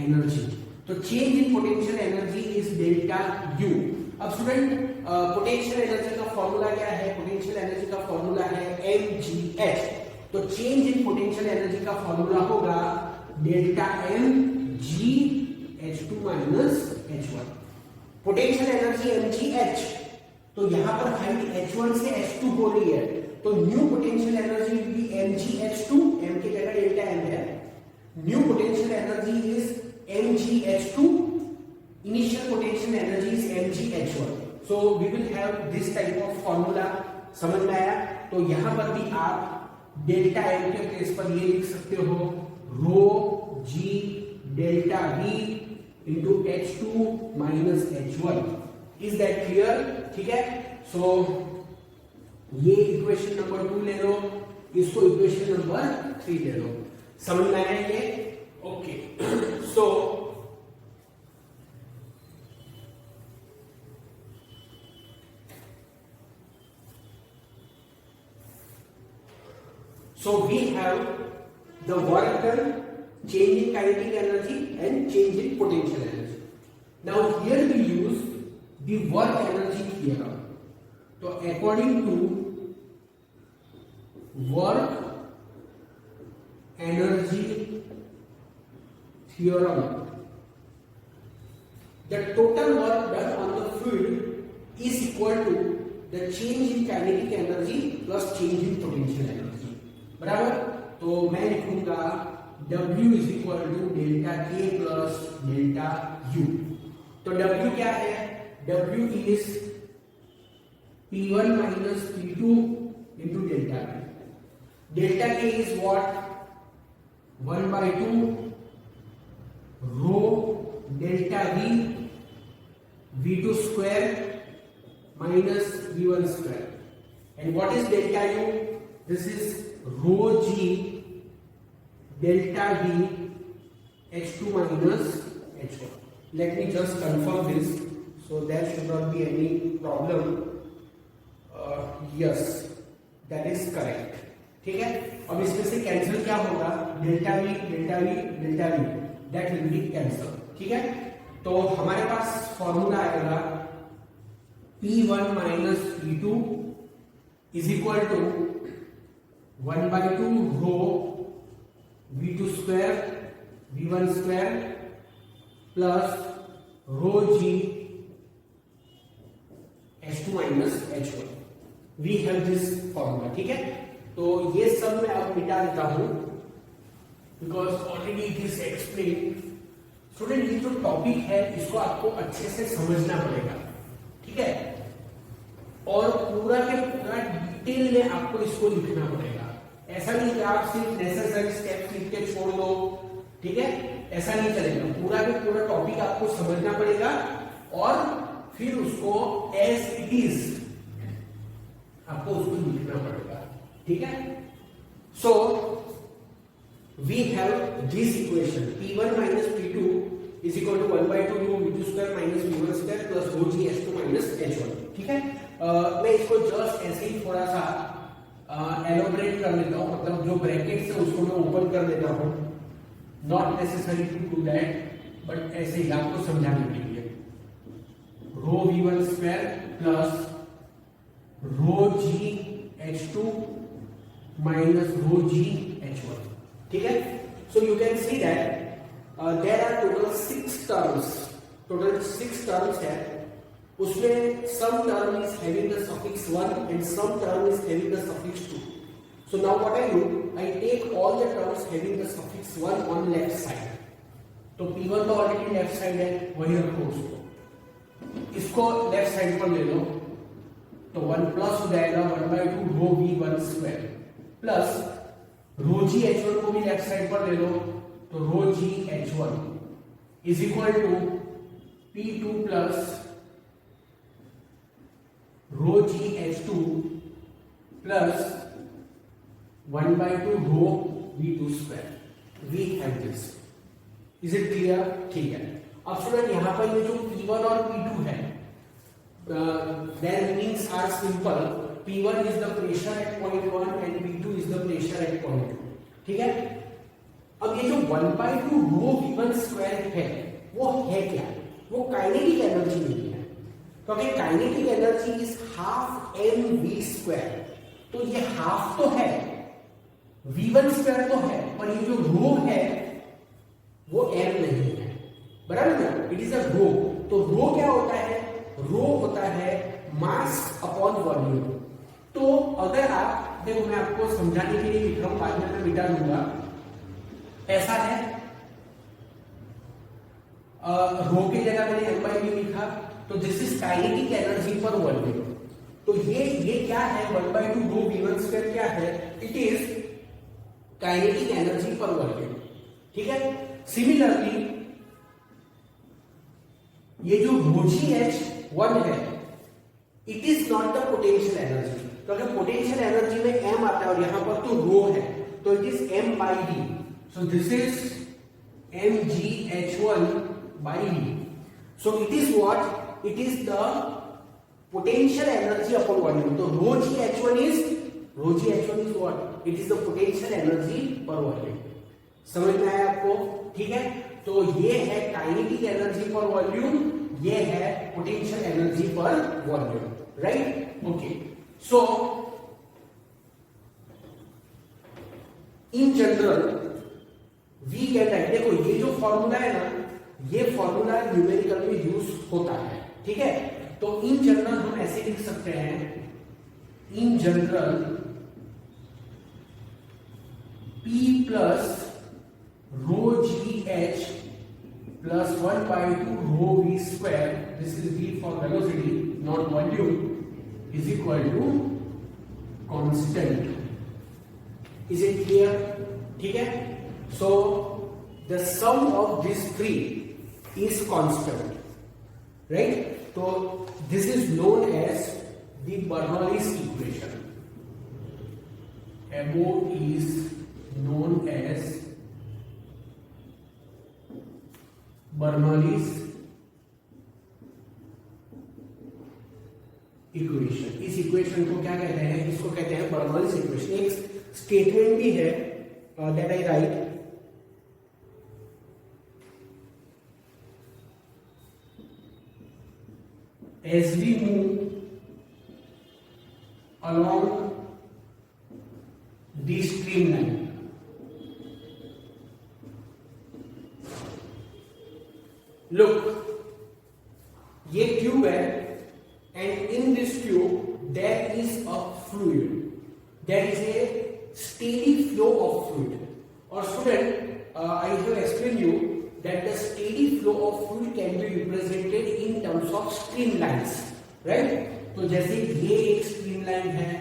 energy. तो change in potential energy is delta U. अब student potential energy का formula क्या है? Potential energy का फॉर्मूला है mgh। तो चेंज इन पोटेंशियल एनर्जी का formula होगा delta m g h2 minus h1। Potential energy mgh, तो यहां पर हाइट h1 से h2 हो रही है, तो new potential energy will be mgh2, m की जगह डेल्टा m है। New potential energy is mgh2, initial potential energy is mgh1. So we will have this type of formula. समझ में आया? तो यहां पर भी आप डेल्टा m के प्लेस पर ये लिख सकते हो रो g delta v into h2 minus h1. Is that clear? ठीक है। So ये इक्वेशन नंबर 2 ले लो, इसको इक्वेशन नंबर 3 ले लो। समझ में आया ये? Okay, so So we have the work done, change in kinetic energy and change in potential energy. Now here we use the work energy theorem. So according to work energy theorem, the total work done on the field is equal to the change in kinetic energy plus change in potential energy. बराबर। तो मैं लिखूंगा W is equal to delta K plus delta U। तो W क्या है? W is P1 minus P2 into delta K। Delta K is what? 1/2 rho delta V V2 square minus V1 square. And what is delta U? This is rho g delta v h2 minus h1. Let me just confirm this, so there should not be any problem. Yes, that is correct. ठीक है। अब इसमें से cancel क्या होगा? Delta v delta v delta v, that will be cancel। ठीक है। तो हमारे पास फॉर्मूला आएगा P1 minus P2 is equal to 1/2 rho v2 square v1 square plus rho g h2 minus h1। We have this formula, ठीक है। तो ये सब मैं अब मिटा देता हूं because already it is explain. Student, ये जो टॉपिक है इसको आपको अच्छे से समझना पड़ेगा, ठीक है, और पूरा के पूरा डिटेल में आपको इसको लिखना पड़ेगा। ऐसा नहीं कि आप सिर्फ नेसेसरी स्टेप्स लिख के छोड़ दो, ठीक है, ऐसा नहीं चलेगा। पूरा के पूरा टॉपिक आपको समझना पड़ेगा और फिर उसको एज इट इज आपको उसको लिखना पड़ेगा, ठीक है। So we have this equation P1 minus P2 is equal to 1/2 u v2 square minus V1 square plus rho g H2 minus H1। ठीक है, मैं इसको जस्ट ऐसे ही थोड़ा सा एलोबरेट कर लेता हूँ, मतलब जो ब्रैकेट्स है उसको मैं ओपन कर लेता हूँ, not necessary to do that, but ऐसे ही आपको समझाने के लिए। Rho V1 square plus rho g H2 minus rho g H1। ठीक है, so you can see that there are total 6 terms है, उसमें some term is having the suffix 1 and some term is having the suffix 2। So now what I do, I take all the terms having the suffix 1 on left side. तो P1 तो already left side है, वही रखो उसको, इसको left side पर ले लो, तो 1 प्लस हो जाएगा 1/2 rho V1 square plus rho g H1 को भी लेफ्ट साइड पर ले लो, तो rho g H1 is equal to P2 plus rho g H2 plus 1/2 rho V2 square. We have this, is it clear? ठीक है, अब स्टूडेंट यहां पर ये जो P1 और P2 है, their meanings are simple. P1 is the pressure at point 1 and P2 is the pressure at point 2। ठीक है, अब ये जो 1/2 रो V1 स्क्वायर है वो है क्या? वो काइनेटिक एनर्जी नहीं है, क्योंकि kinetic energy is half mv square. तो ये हाफ तो है, V1 स्क्वायर तो है, पर ये जो रो है वो m नहीं है, बराबर ना? इट इज अ रो। तो रो क्या होता है? रो होता है मास अपॉन वॉल्यूम। तो अगर आप देखो, मैं आपको समझाने के लिए लिख रहा हूं, बाद में मैं मिटा दूंगा। ऐसा है, रो की जगह मैंने m/v लिखा, तो दिस इज काइनेटिक एनर्जी पर वॉल्यूम। तो ये क्या है? 1/2 रो V1 स्क्वायर क्या है? इट इज काइनेटिक एनर्जी पर वॉल्यूम। ठीक है, सिमिलरली ये जो रो जी H1 है, it is not the potential energy, क्योंकि पोटेंशियल एनर्जी में m आता है और यहां पर तो रो है, तो it is m/v। So this is mgH1/v। So it is what? It is the potential energy upon volume. तो rho g H1 is what? It is the potential energy पर वॉल्यूम। समझ में आया आपको? ठीक है, तो ये है काइनेटिक एनर्जी पर वॉल्यूम, ये है पोटेंशियल एनर्जी पर volume, right? Okay, so in general we can write, देखो ये जो फॉर्मूला है ना, ये फॉर्मूला न्यूमेरिकल में यूज होता है। ठीक है, तो इन जनरल हम ऐसे लिख सकते हैं, in general P plus rho g H plus 1/2 rho v square, this is v for velocity not volume, is equal to constant। is it clear? ठीक है, so the sum of these three is constant, right? so this is known as the Bernoulli's equation। MO is known as Bernoulli's equation. इस equation को क्या कहते हैं? इसको कहते हैं बर्नौलीज इक्वेशन। एक स्टेटमेंट भी है that I write, as we move along the streamline, look, ये ट्यूब है and in this tube there is a fluid, there is a steady flow of fluid। और student I have explained you that the steady flow of fluid can be represented in terms of streamlines, right? तो जैसे ये एक streamline है,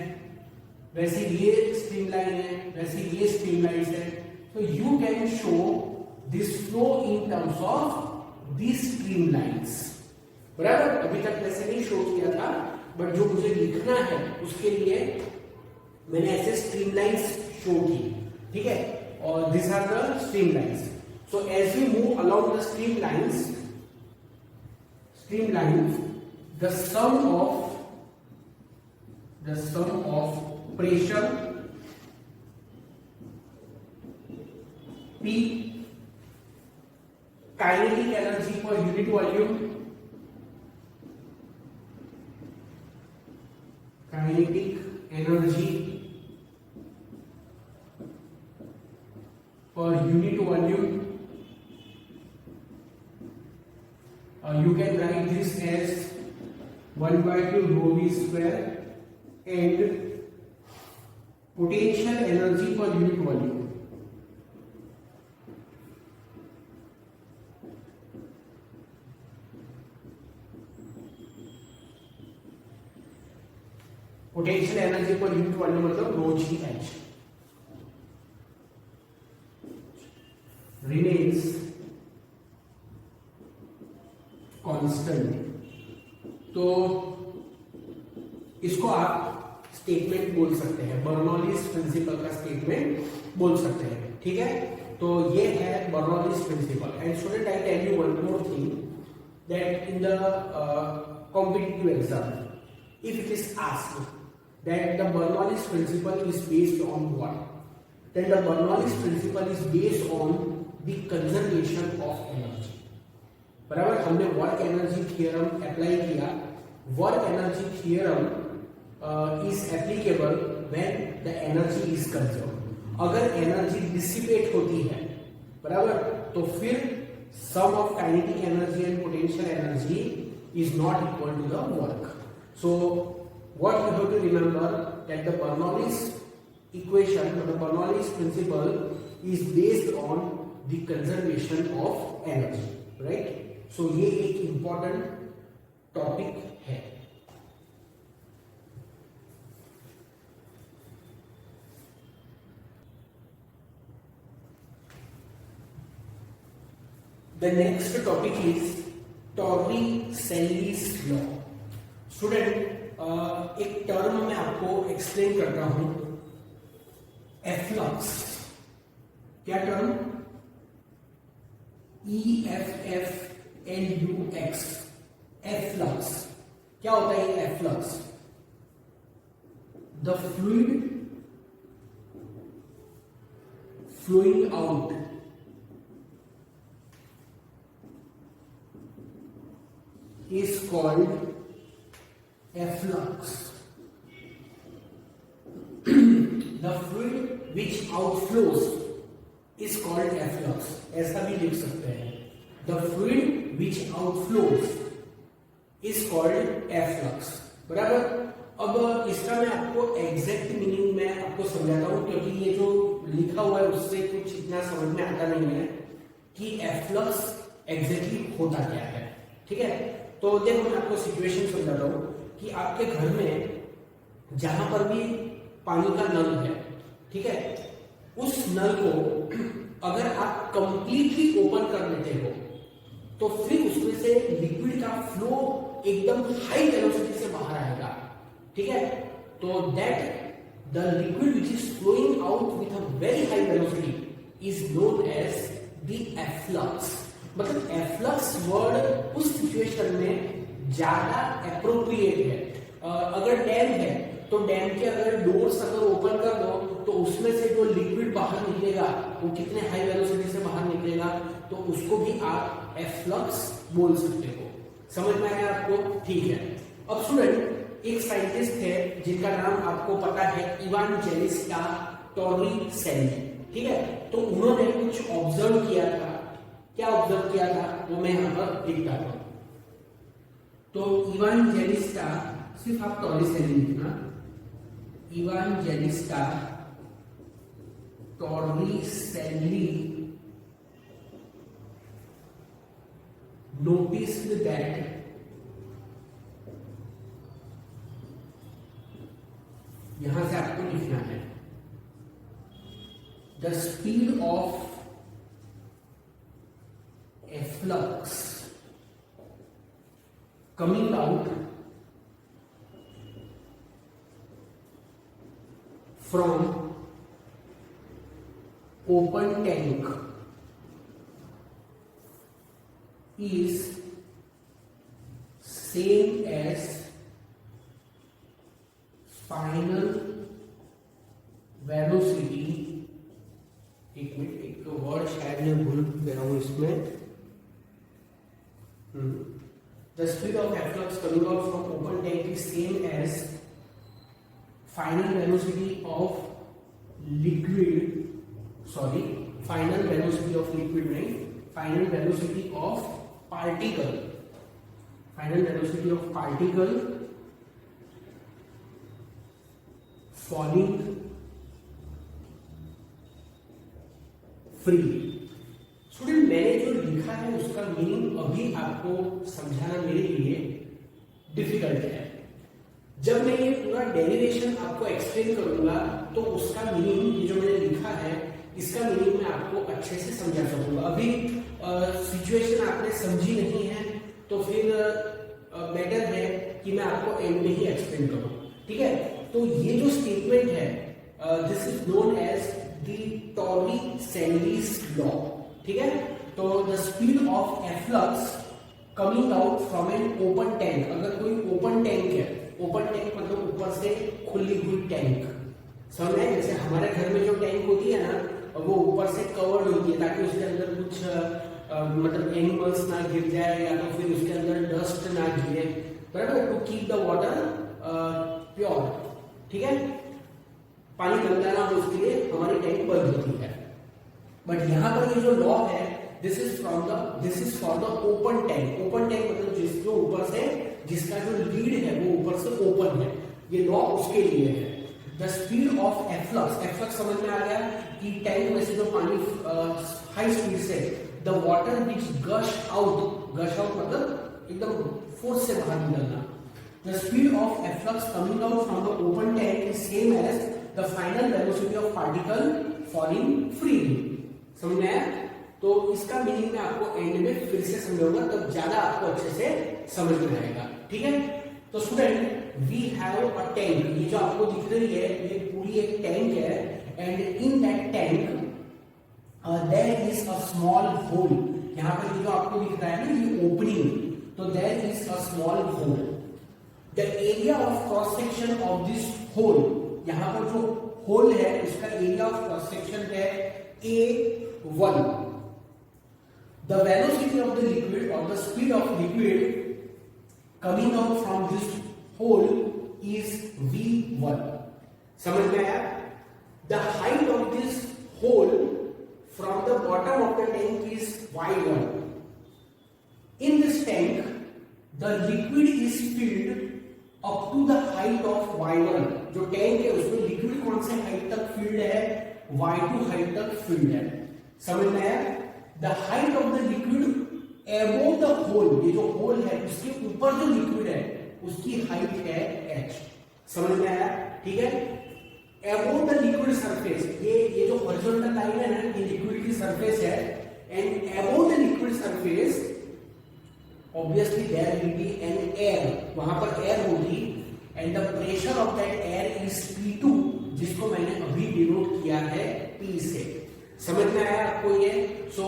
वैसे ये streamline है, वैसे ये स्ट्रीमलाइन है, तो you can show this flow in terms of this streamlines, बराबर? अभी तक वैसे नहीं शो किया था, बट जो मुझे लिखना है उसके लिए मैंने ऐसे स्ट्रीमलाइंस शो की, ठीक है? और this are the streamlines. So as we move along the streamlines streamline the sum of pressure P, kinetic energy per unit volume, kinetic energy per unit volume. You can write this as 1/2 rho v square, and potential energy per unit volume. Potential energy per unit volume मतलब रो g H remains constant. तो इसको आप statement बोल सकते हैं, Bernoulli's principal का statement बोल सकते हैं, ठीक है। तो ये है Bernoulli's principle. And student I tell you one more thing that in the competitive exam if it is asked that the Bernoulli's principle is based on what, then the Bernoulli's principle is based on the conservation of energy। बराबर, हमने work energy theorem apply किया। Work energy theorem is applicable when the energy is conserve. अगर energy dissipate होती है, बराबर, तो फिर sum of kinetic energy and potential energy is not equal to the work. So what you have to remember that the Bernoulli's equation or the Bernoulli's principle is based on the conservation of energy, right? So ये एक important topic है। The next topic is Torricelli's law। Student एक term मैं आपको explain करता हूं, efflux. क्या term? EFFLUX, efflux. क्या होता है ये efflux? The fluid flowing out is called efflux। The fluid which outflows is called efflux। ऐसा भी लिख सकते हैं, the fluid which outflows is called efflux। बराबर। अब इसका मैं आपको एग्जैक्ट मीनिंग में आपको समझाता हूं, क्योंकि ये जो लिखा हुआ है उससे कुछ इतना समझ में आता नहीं है कि efflux एग्जैक्टली होता क्या है, ठीक है। तो देखो मैं आपको सिचुएशन समझाता हूं कि आपके घर में जहां पर भी पानी का नल है, ठीक है, उस नल को अगर आप कंप्लीटली ओपन कर देते हो तो फिर उसमें से लिक्विड का फ्लो एकदम हाई वेलोसिटी से बाहर आएगा, ठीक है। तो that the liquid which is flowing out with a very high velocity is known as the efflux. मतलब एफ्लक्स वर्ड उस सिचुएशन में ज्यादा एप्रोप्रिएट है। अगर डैम है तो डैम के अगर डोर्स अगर ओपन कर दो तो उसमें से जो लिक्विड बाहर निकलेगा वो कितने हाई वेलोसिटी से बाहर निकलेगा, तो उसको भी आप एफ्लक्स बोल सकते हो। समझ में आया आपको? ठीक है। अब स्टूडेंट एक साइंटिस्ट है जिनका नाम आपको पता है, इवांजेलिस्टा टॉर्रिसेल्ली, ठीक है। तो उन्होंने कुछ ऑब्जर्व किया था। क्या ऑब्जर्व किया था वो मैं यहां पर लिखता हूं। तो इवांजेलिस्टा, सिर्फ आप टॉर्रिसेल्ली लिखना, इवांजेलिस्टा टॉर्रिसेल्ली noticed that यहां से आपको लिखना है the speed of efflux coming out from open tank is same as final velocity, एक मिनट, एक वर्ड शायद मैं भूल गया हूं इसमें, the speed of efflux coming out from open tank is same as final velocity of liquid, sorry, final velocity of liquid नहीं, final velocity of particle, final velocity of particle falling free. Student, मैंने जो लिखा है उसका meaning अभी आपको समझाना मेरे लिए डिफिकल्ट है। जब मैं ये पूरा डेरिवेशन आपको एक्सप्लेन करूंगा तो उसका मीनिंग, ये जो मैंने लिखा है इसका मीनिंग मैं आपको अच्छे से समझा सकूंगा। अभी सिचुएशन आपने समझी नहीं है तो फिर बेटर है कि मैं आपको एंड में ही एक्सप्लेन करूं, ठीक है। तो ये जो स्टेटमेंट है, this is known as the टॉर्री-सैंडविच लॉ, ठीक है। तो the speed of efflux coming out from an open tank, अगर कोई ओपन टैंक है, ओपन टैंक मतलब ऊपर से खुली हुई टैंक, समझ में? जैसे हमारे घर में जो टैंक होती है ना, वो ऊपर से कवर्ड होती है ताकि उसके अंदर कुछ मतलब एनिमल्स ना गिर जाए या तो फिर उसके अंदर डस्ट ना गिरे, बराबर, to keep the water pure, ठीक है, पानी गंदा ना हो उसके लिए हमारी टैंक बंद होती है। बट यहाँ पर ये जो लॉ है, this is for the open tank. Open tank मतलब जिसके ऊपर से, जिसका जो लीड है वो ऊपर से ओपन है, ये लॉ उसके लिए है। The speed of efflux, efflux समझ में आ गया कि टैंक में से जो पानी हाई स्पीड से, the water which gush out मतलब एकदम फोर्स से बाहर निकलना। The speed of efflux coming out from the open tank is same as the final velocity of particle falling freely. समझ में आया? तो इसका मीनिंग मैं आपको एंड में फिर से समझाऊंगा, तब ज्यादा आपको अच्छे से समझ में आएगा, ठीक है। तो student, we have a tank, ये जो आपको दिख रही है ये पूरी एक टैंक है, and in that tank there is a small hole. यहाँ पर ये जो आपको दिख रहा है ना, ये ओपनिंग, तो there is a small hole. The area of cross section of this hole, यहाँ पर जो होल है उसका एरिया ऑफ क्रॉस सेक्शन है A1. The velocity of the liquid or the speed of liquid coming out from this hole is V1. समझ में आया? The height of this hole from the bottom of the tank is Y1. In this tank, the liquid is filled up to the height of Y1. जो tank है उसमें liquid कौन से height तक field है? Y2 हाइट तक field है। समझ में आया? The height of the liquid above the hole, ये जो होल है उसके ऊपर जो लिक्विड है उसकी हाइट है h। समझ में आया? ठीक है। अबोव द लिक्विड सरफेस, ये जो हॉरिजॉन्टल लाइन है ना, ये लिक्विड की सरफेस है, and above the liquid surface obviously there will be an air, वहां पर एयर होगी, and the pressure of that air is P2, जिसको मैंने अभी डिनोट किया है P से। समझ में आया आपको ये? So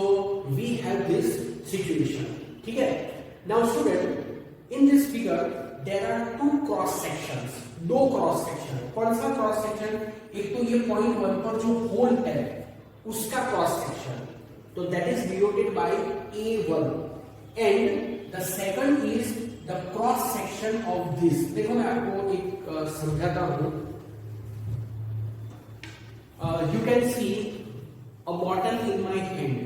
we have this situation, ठीक है। Now student, in this figure there are two cross sections, दो क्रॉस सेक्शन। कौन सा क्रॉस सेक्शन? एक तो ये पॉइंट 1 पर जो होल है उसका क्रॉस सेक्शन, तो that is denoted by A1, and the second is the cross section of this. देखो मैं आपको एक समझाता हूं। You can C a bottle in my hand,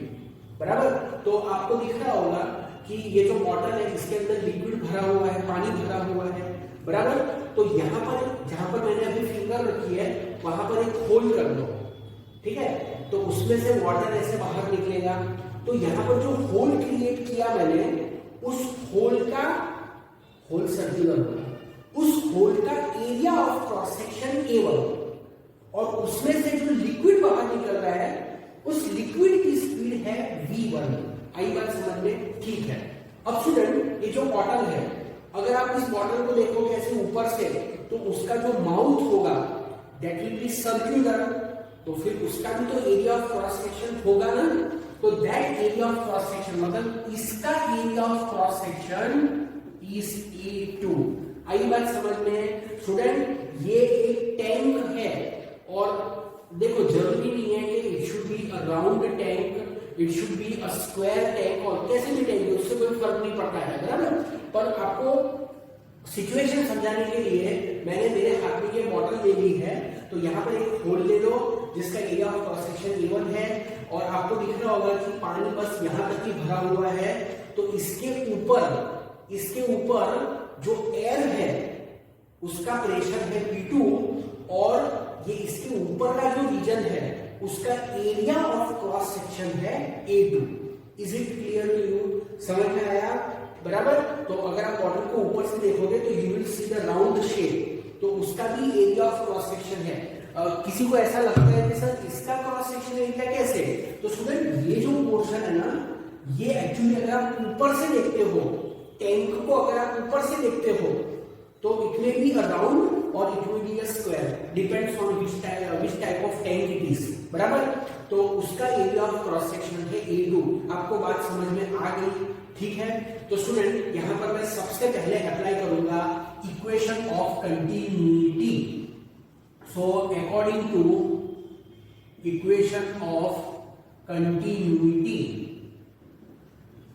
बराबर। तो आपको दिख रहा होगा कि ये जो बॉटल है इसके अंदर लिक्विड भरा हुआ है, पानी भरा हुआ है, बराबर। तो यहाँ पर जहां पर मैंने अभी फिंगर रखी है वहां पर एक होल कर दो, ठीक है, तो उसमें से वाटर ऐसे बाहर निकलेगा। तो यहाँ पर जो होल क्रिएट किया मैंने, उस होल का, होल सर्कुलर होगा, उस होल का area of cross section A1, और उसमें से जो लिक्विड बाहर निकल रहा है उस लिक्विड की स्पीड है V1। आई बात समझ में? ठीक है। अब स्टूडेंट, ये जो बॉटल है, अगर आप इस बॉटल को देखोगे ऐसे ऊपर से, तो उसका जो माउथ होगा दैट विल बी सर्कुलर, तो फिर उसका भी तो एरिया ऑफ क्रॉस सेक्शन होगा ना। तो that area of cross section मतलब इसका area of cross section is A2। आई बात समझ में स्टूडेंट? ये एक टैंक है और देखो जरूरी नहीं है कि it should be a round tank, it should be a square tank, और कैसे भी टैंक उससे कोई फर्क नहीं पड़ता है, बराबर। पर आपको सिचुएशन समझाने के लिए मैंने मेरे हाथ में ये बॉटल ले ली है, तो यहाँ पर एक होल ले लो जिसका area of cross section A1 है, और आपको दिख रहा होगा कि पानी बस यहाँ तक ही भरा हुआ है। तो इसके ऊपर जो एयर है उसका प्रेशर है P2, और ये इसके ऊपर का जो रीजन है उसका एरिया ऑफ क्रॉस सेक्शन है A2। Is it clear to you? समझ में आया? बराबर। तो अगर आप बॉटल को ऊपर से देखोगे तो you will see the round shape, तो उसका भी एरिया ऑफ क्रॉस सेक्शन है। किसी को ऐसा लगता है कि सर इसका क्रॉस सेक्शन एरिया कैसे? तो स्टूडेंट ये जो पोर्शन है ना, ये एक्चुअली अगर आप ऊपर से देखते हो, टैंक को अगर आप ऊपर से देखते हो तो it may B a round और it will be a square, depends on which type of tank it is, बराबर। तो उसका एरिया ऑफ क्रॉस सेक्शन है A2। आपको बात समझ में आ गई? ठीक है। तो स्टूडेंट यहां पर मैं सबसे पहले अप्लाई करूंगा equation of continuity. So according to equation of continuity,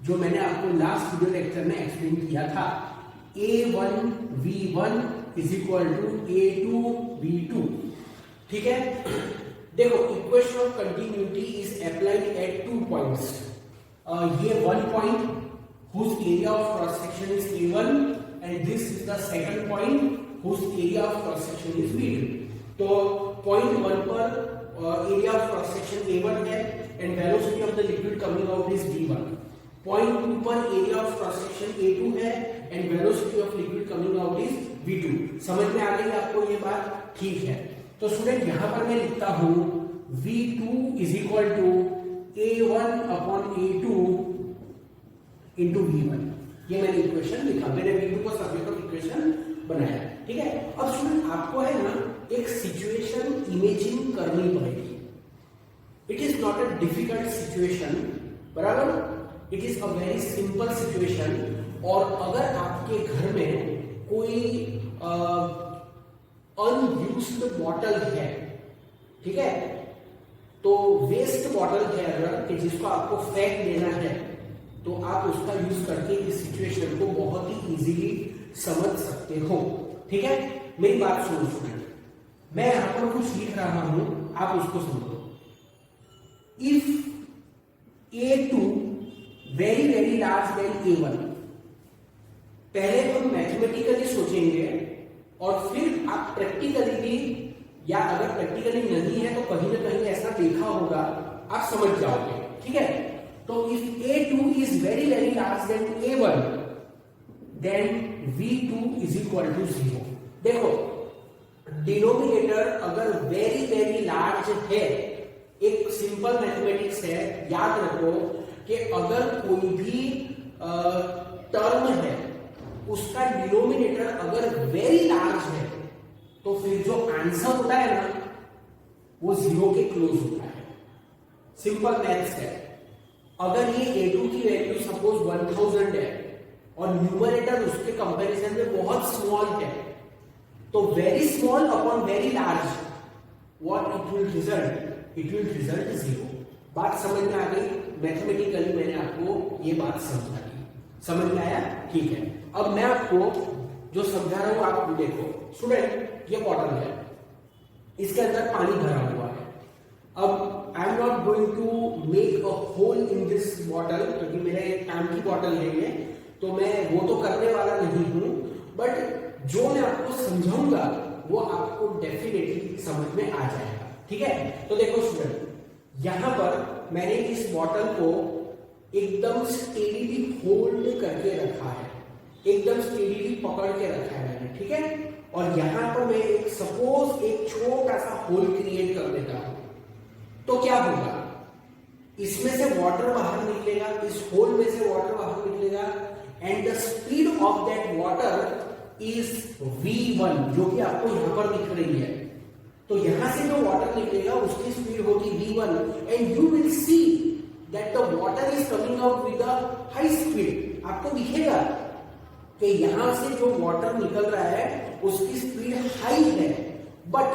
जो मैंने आपको लास्ट वीडियो लेक्चर में एक्सप्लेन किया था, A1 V1 is equal to A2 V2। ठीक है। देखो equation of continuity is applied at 2 points. ये 1 point whose area of cross section is A1 and this is the second point whose area of cross section is V2। तो point 1 पर area of cross section A1 है and velocity of the liquid coming out is V1। point 2 पर area of cross section A2 है and velocity of liquid coming out is V2। समझ में आ गई आपको ये बात? ठीक है। तो स्टूडेंट यहां पर मैं लिखता हूं V2 is equal to A1 upon A2 into V1। ये मैंने इक्वेशन लिखा, मैंने V2 को सब्जेक्ट ऑफ इक्वेशन बनाया। ठीक है। अब स्टूडेंट आपको है ना एक सिचुएशन इमेजिन करनी पड़ेगी। It is not a difficult situation, बराबर। It is a very simple situation. और अगर आपके घर में कोई अनयूज्ड बॉटल है, ठीक है, तो वेस्ट बॉटल है अगर कि जिसको आपको फेंक देना है, तो आप उसका यूज करके इस सिचुएशन को बहुत ही इजीली समझ सकते हो। ठीक है। मेरी बात सुनो स्टूडेंट, मैं यहां पर कुछ लिख रहा हूं, आप उसको समझो। If A2 very very large than A1, पहले हम मैथमेटिकली सोचेंगे और फिर आप प्रैक्टिकली भी, या अगर प्रैक्टिकली नहीं है तो कहीं ना कहीं ऐसा देखा होगा, आप समझ जाओगे। ठीक है। तो if A2 is very very large than A1, then V2 is equal to 0। देखो डिनोमिनेटर अगर वेरी वेरी लार्ज है, एक सिंपल मैथमेटिक्स है, याद रखो कि अगर कोई भी टर्म है उसका डिनोमिनेटर अगर वेरी लार्ज है तो फिर जो आंसर होता है ना वो 0 के क्लोज होता है। सिंपल मैथ्स है। अगर ये A2 की वैल्यू सपोज 1000 है और न्यूमरेटर उसके कंपैरिजन में बहुत स्मॉल है, तो very small upon very large, what it will result? It will result 0। बात समझ में आ गई? मैथमेटिकली मैंने आपको ये बात समझा दी। समझ में आया? ठीक है। अब मैं आपको जो समझा रहा हूं आप देखो स्टूडेंट, ये बॉटल है, इसके अंदर पानी भरा हुआ है। अब I am not going to make a hole in this bottle, क्योंकि मेरे काम की बॉटल है ये, तो मैं वो तो करने वाला नहीं हूं, बट जो मैं आपको समझाऊंगा वो आपको डेफिनेटली समझ में आ जाएगा। ठीक है। तो देखो स्टूडेंट, यहां पर मैंने इस बॉटल को एकदम स्टेडीली होल्ड करके रखा है, एकदम स्टेडीली पकड़ के रखा है मैंने। ठीक है। और यहां पर मैं एक सपोज एक छोटा सा होल क्रिएट कर देता हूं, तो क्या होगा? इसमें से वाटर बाहर निकलेगा, इस होल में से वाटर बाहर निकलेगा, and the speed of that water is V1, जो कि आपको यहां पर दिख रही है। तो यहां से जो वाटर निकलेगा उसकी स्पीड होगी V1, and you will see that the water is coming out with a high speed. आपको दिखेगा कि यहां से जो वाटर निकल रहा है उसकी स्पीड हाई है, but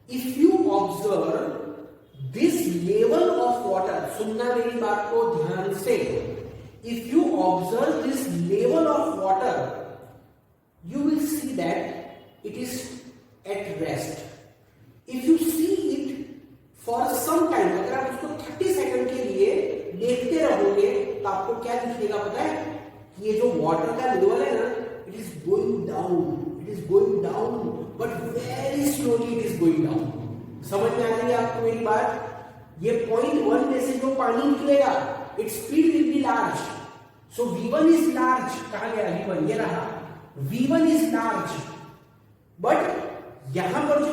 if you observe this level of water, सुनना मेरी बात को ध्यान से, if you observe this level of water you will see that it is at rest. If you see it for some time, अगर आप उसको 30 सेकंड के लिए देखते रहोगे तो आपको क्या दिखेगा पता है कि ये जो वाटर का लेवल है ना, it is going down, but very slowly it is going down. समझ में आ रही है आपको मेरी बात? ये 0.1 में से जो पानी निकलेगा, its speed will be large, so V1 is large. कहां गया V1? ये रहा, V1 इज लार्ज, बट यहां पर जो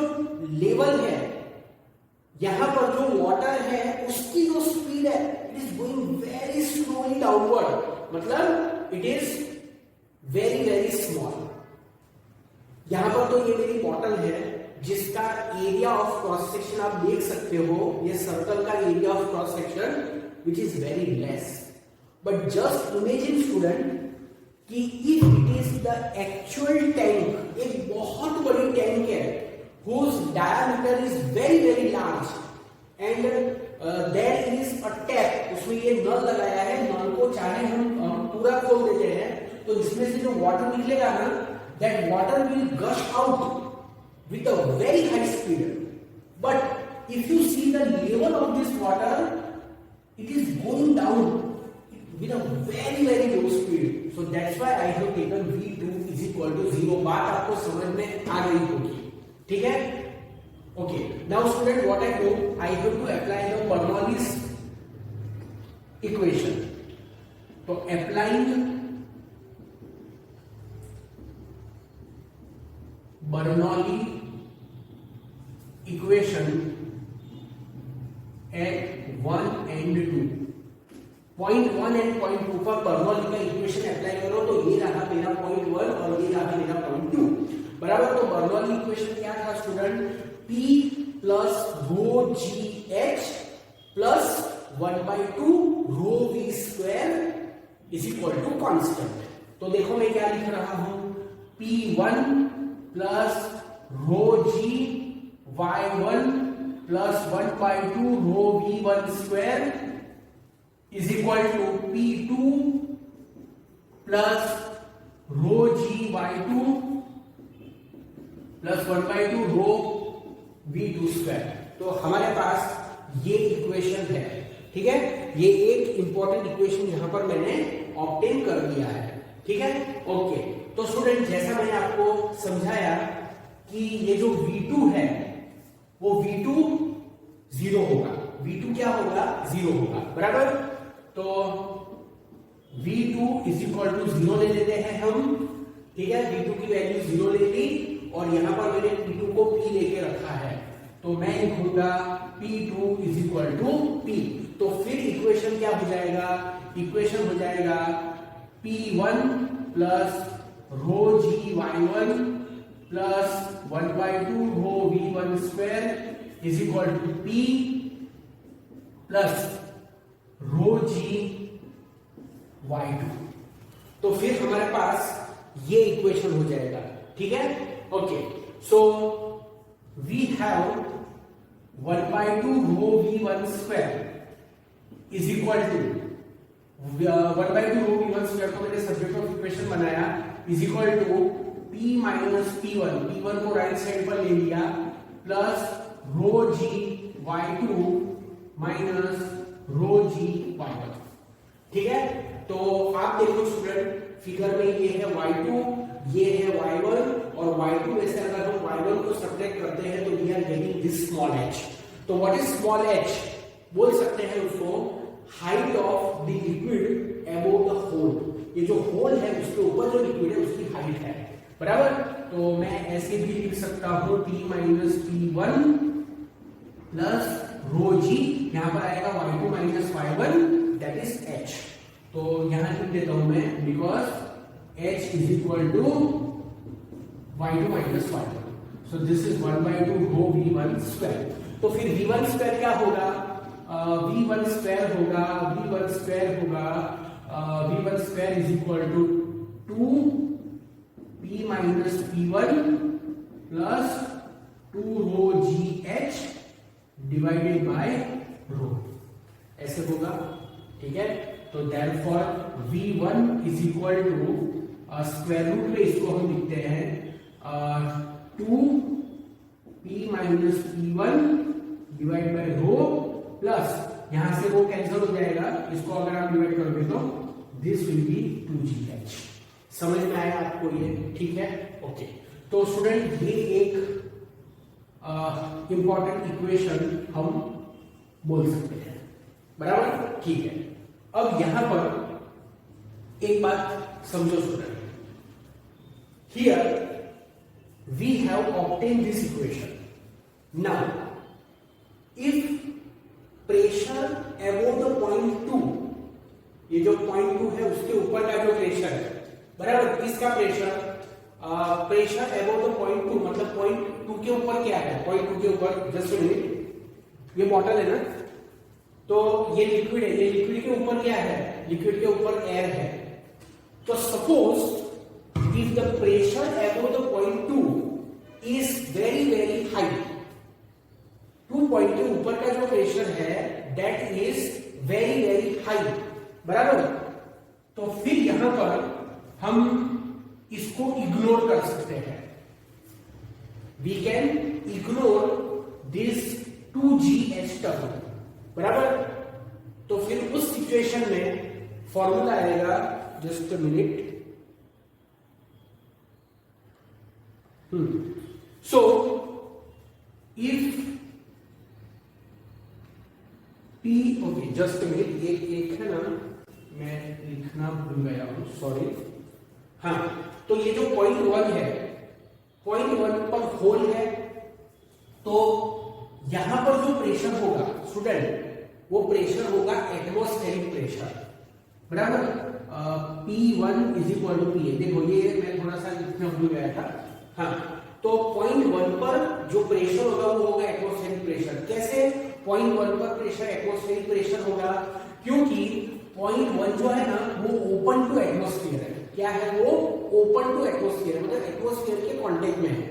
लेवल है, यहां पर जो वाटर है, उसकी जो स्पीड है, it is going very slowly downward, मतलब it is very very small. यहां पर तो ये मेरी बॉटल है जिसका एरिया ऑफ क्रॉस सेक्शन आप देख सकते हो, ये सर्कल का area of cross section which is very less, but just imagine student कि if it is the actual tank, एक बहुत बड़ी टैंक है whose diameter is very very large and there is a tap, उसमें ये नल लगाया है, नल को चाहे हम पूरा खोल देते हैं तो इसमें से जो वाटर निकलेगा ना, that water will gush out with a very high speed, but if you see the level of this water, it is going down with a very very low speed, so that's why I have taken V2 is equal to 0। बात आपको समझ में आ गई होगी, ठीक है? Okay, now student what I do, I have to apply the Bernoulli's equation. तो applying Bernoulli equation at 1 and 2, point 1 and point 2 पर बर्नौली का इक्वेशन अप्लाई करो तो ये रहा मेरा पॉइंट 1 और ये रहा मेरा पॉइंट 2, बराबर। तो बर्नौली इक्वेशन क्या था student? P plus rho g h plus 1/2 rho v square is equal to constant. तो देखो मैं क्या लिख रहा हूं, P1 plus rho g Y1 plus 1/2 rho V1 square is equal to P2 plus rho g Y2 plus 1/2 rho V2 square. तो हमारे पास ये इक्वेशन है, ठीक है? ये एक इंपॉर्टेंट इक्वेशन यहां पर मैंने ऑब्टेन कर दिया है, ठीक है? ओके, तो स्टूडेंट जैसा मैंने आपको समझाया कि ये जो V2 है वो V2 0 होगा, V2 क्या होगा? 0 होगा, बराबर। तो V2 इज इक्वल टू 0 ले लेते हैं हम, ठीक है? V2 की वैल्यू 0 ले ली और यहां पर मैंने P2 को P लेके रखा है, तो मैं लिखूंगा P2 is equal to P। तो फिर इक्वेशन क्या हो जाएगा? इक्वेशन हो जाएगा P1 plus rho g Y1 plus 1/2 rho V1 square is equal to P plus rho g Y2। तो फिर हमारे पास ये इक्वेशन हो जाएगा, ठीक है? Okay, so we have 1/2 rho V1 square is equal to 1/2 rho V1 square को मैंने सब्जेक्ट ऑफ इक्वेशन बनाया, is equal to P minus P1, P1 को राइट साइड पर ले लिया, plus rho g Y2 minus rho g Y1, ठीक है? तो आप देखो स्टूडेंट, फिगर में ये है Y2, ये है Y1 और Y2 में से अगर हम Y1 को सब्ट्रैक्ट करते हैं तो we are getting this small h। तो व्हाट इज स्मॉल h? बोल सकते हैं उसको height of the liquid above the hole. ये जो होल है उसके ऊपर जो लिक्विड है उसकी हाइट है, बराबर। तो मैं ऐसे भी लिख सकता हूं P minus P1 plus rho g, यहां पर आएगा Y2 minus Y1 that is h। तो यहां लिख देता हूं मैं, because h is equal to Y2 minus Y1, so this is 1/2 rho V1 square. तो फिर V1 स्क्वायर क्या होगा? V1 स्क्वायर होगा V1 square is equal to 2p minus p1 plus 2 rho GH divided by rho, ऐसे होगा। ठीक है, तो therefore V1 is equal to square root में इसको हम लिखते हैं 2p minus p1 divide by rho plus यहां से वो कैंसिल हो जाएगा, इसको अगर आप डिवाइड करोगे तो दिस विल बी 2GH। समझ में आया आपको ये? ठीक है, ओके। तो स्टूडेंट ये एक इंपॉर्टेंट इक्वेशन हम बोल सकते हैं, बराबर? ठीक है, अब यहां पर एक बात समझो student, here we have obtain this equation. Now if pressure above the point 2, ये जो पॉइंट 2 है उसके ऊपर का जो प्रेशर है, बराबर, इसका pressure pressure above the point 2 मतलब पॉइंट 2 के ऊपर क्या है? पॉइंट 2 के ऊपर, जस्ट मिनट, ये बॉटल है ना, तो ये लिक्विड है, ये लिक्विड के ऊपर क्या है? लिक्विड के ऊपर एयर है। तो suppose if the pressure above the point 2 is very very high, 2 point के ऊपर का जो प्रेशर है that is very very high, बराबर। तो फिर यहां पर हम इसको इग्नोर कर सकते हैं, we can ignore this 2GH term, बराबर। तो फिर उस सिचुएशन में फॉर्मूला आएगा, just a minute, so if P, okay just minute, एक है ना, मैं लिखना भूल गया हूं, सॉरी। हाँ, तो ये जो पॉइंट 1 है, पॉइंट 1 पर होल है, तो यहां पर जो प्रेशर होगा स्टूडेंट, वो प्रेशर होगा एटमॉस्फेरिक प्रेशर, बराबर। P1 is equal to PA। देखो ये मैं थोड़ा सा लिखना भूल गया था। हाँ, तो पॉइंट 1 पर जो प्रेशर होगा वो होगा एटमॉस्फेरिक प्रेशर। कैसे पॉइंट 1 पर प्रेशर एटमॉस्फेरिक प्रेशर होगा? क्योंकि पॉइंट 1 जो है ना वो ओपन टू एटमॉस्फेयर है। क्या है वो? ओपन टू एटमॉस्फेयर, मतलब एटमॉस्फेयर के कांटेक्ट में है।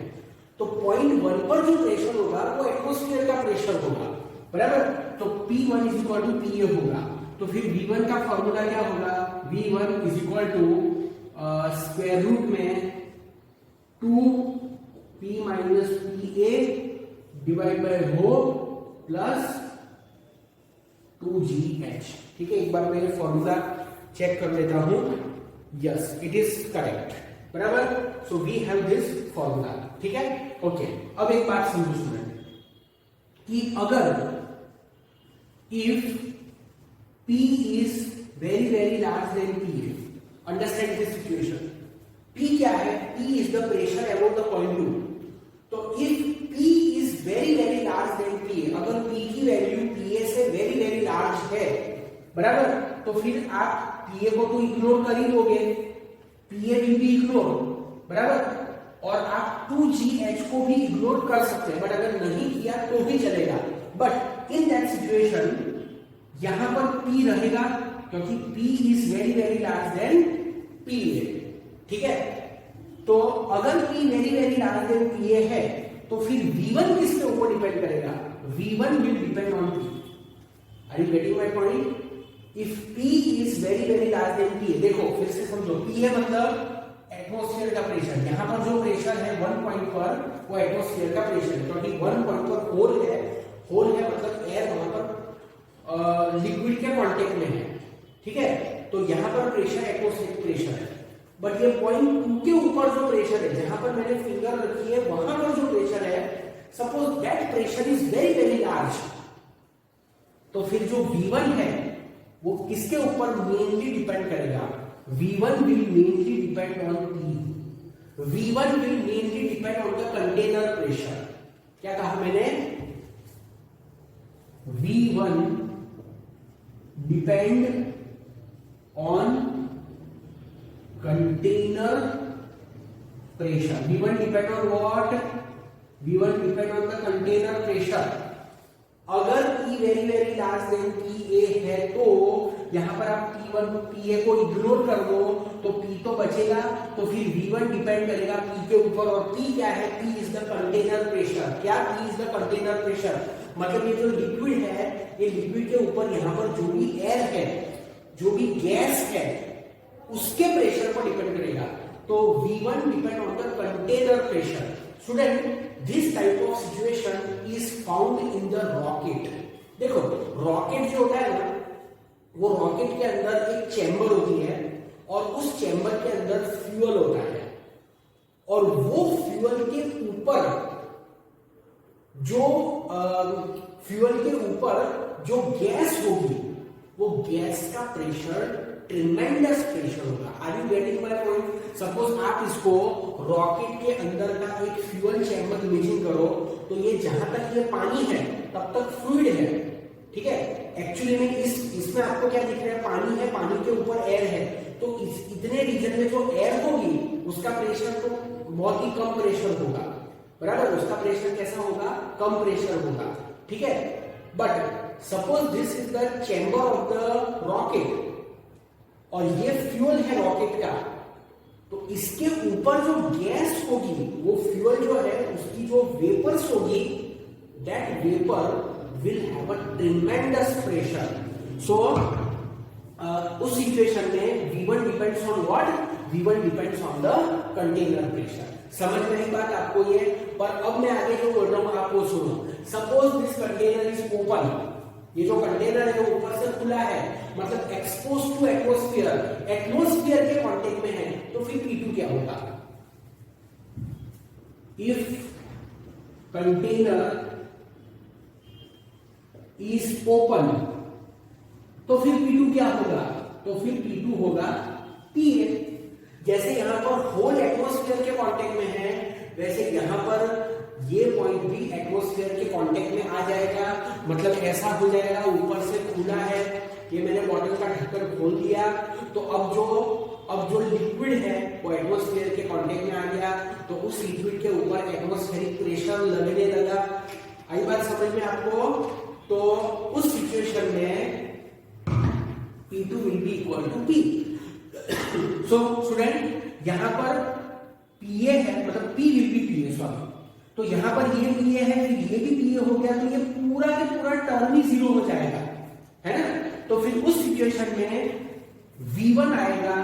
तो पॉइंट 1 पर जो प्रेशर होगा वो एटमॉस्फेयर का प्रेशर होगा, बराबर। तो P1 is equal to PA होगा। तो फिर V1 का फॉर्मूला क्या होगा? V1 is equal to square root में 2p minus PA divide by rho plus 2GH। ठीक है, एक बार मैं ये फॉर्मूला चेक कर लेता हूं। यस, इट इज करेक्ट, बराबर। So we have this formula. ठीक है, ओके। अब एक बात समझो स्टूडेंट कि अगर if P is very very large than PA, understand this situation. P क्या है? P is the pressure above the point 2. तो if P is very very large than PA, अगर P की वैल्यू PA से very very large है, बराबर, तो फिर आप PA को तो इग्नोर कर ही लोगे, PA will be इग्नोर, बराबर। और आप 2GH को भी इग्नोर कर सकते हैं, बट अगर नहीं किया तो भी चलेगा। बट इन दैट सिचुएशन यहां पर P रहेगा, क्योंकि P is very very large than PA। ठीक है, तो अगर P very very large than PA है तो फिर V1 किसके ऊपर डिपेंड करेगा? V1 will depend on P। Are you getting my point? If P is very very large than PA, देखो फिर से समझो, P है मतलब एटमॉस्फेयर का प्रेशर। यहां पर जो प्रेशर है 1 पॉइंट पर वो एटमॉस्फेयर का प्रेशर है, क्योंकि 1 पॉइंट पर होल है, होल है मतलब एयर वहां पर लिक्विड के कांटेक्ट में है। ठीक है, तो यहां पर प्रेशर एटमॉस्फेरिक प्रेशर है। बट ये पॉइंट 2 के ऊपर जो प्रेशर है, जहां पर मैंने फिंगर रखी है, वहां पर जो प्रेशर है, suppose that pressure is very very large, तो फिर जो V1 है वो किसके ऊपर मेनली डिपेंड करेगा? V1 will mainly depend on P। V1 will mainly depend on the container pressure. क्या कहा मैंने? V1 depend on container pressure. V1 depend on what? V1 depend on the container pressure. अगर P very very large than PA है तो यहाँ पर आप P1 PA को इग्नोर कर दो तो P तो बचेगा, तो फिर V1 डिपेंड करेगा P के ऊपर, और P क्या है? P is the container pressure. क्या? P is the container pressure, मतलब ये जो लिक्विड है, ये लिक्विड के ऊपर यहाँ पर जो भी एयर है, जो भी गैस है, उसके प्रेशर पर डिपेंड करेगा। तो V1 depend on the container pressure. Student, this type of situation is found in the rocket. देखो, रॉकेट जो होता है ना, वो रॉकेट के अंदर एक चैम्बर होती है और उस चैम्बर के अंदर फ्यूल होता है, और वो फ्यूल के ऊपर जो गैस होगी, वो गैस का प्रेशर ट्रिमेंडस प्रेशर होगा। Are you getting my point? Suppose आप इसको रॉकेट के अंदर का एक फ्यूल चैम्बर इमेजिन करो, तो ये जहां तक ये पानी है तब तक फ्लूइड है, ठीक है। एक्चुअली में इसमें आपको क्या दिख रहा है? पानी है, पानी के ऊपर एयर है, तो इतने रीजन में जो एयर होगी उसका प्रेशर तो बहुत ही कम प्रेशर होगा, बराबर। उसका प्रेशर कैसा होगा? कम प्रेशर होगा, ठीक है। But suppose this is the chamber of the rocket और ये फ्यूल है रॉकेट का, तो इसके ऊपर जो गैस होगी, वो फ्यूल जो है उसकी जो वेपर्स होगी, that vapour will have a tremendous pressure. So उस सिचुएशन में V1 depends on what? V1 depends on the container pressure. समझ में आई बात आपको ये? पर अब मैं आगे जो बोल रहा हूं आपको सुनो। Suppose this container is open. ये जो कंटेनर है वो ऊपर से खुला है, मतलब एक्सपोज टू एटमोस्फियर, एटमोस्फियर के कांटेक्ट में है, तो फिर P2 क्या होगा? If container इज ओपन, तो फिर P2 क्या होगा? तो फिर P2 होगा PA। जैसे यहां पर होल एटमॉस्फेयर के कांटेक्ट में है, वैसे यहां पर ये पॉइंट भी एटमॉस्फेयर के कांटेक्ट में आ जाएगा, मतलब ऐसा हो जाएगा, ऊपर से खुला है, ये मैंने बॉटल का ढक्कन खोल दिया, तो अब जो लिक्विड है वो एटमॉस्फेयर के कांटेक्ट में आ गया, तो उस लिक्विड के ऊपर एटमॉस्फेरिक प्रेशर लगने लगा। आई बात समझ में आपको? तो उस सिचुएशन में P2 will be equal to P. So student, यहां पर PA है, मतलब P will be PA, sorry. तो यहां पर ये PA है, फिर ये भी PA हो गया, तो ये पूरा के पूरा टर्म ही जीरो हो जाएगा, है ना। तो फिर उस सिचुएशन में V1 आएगा,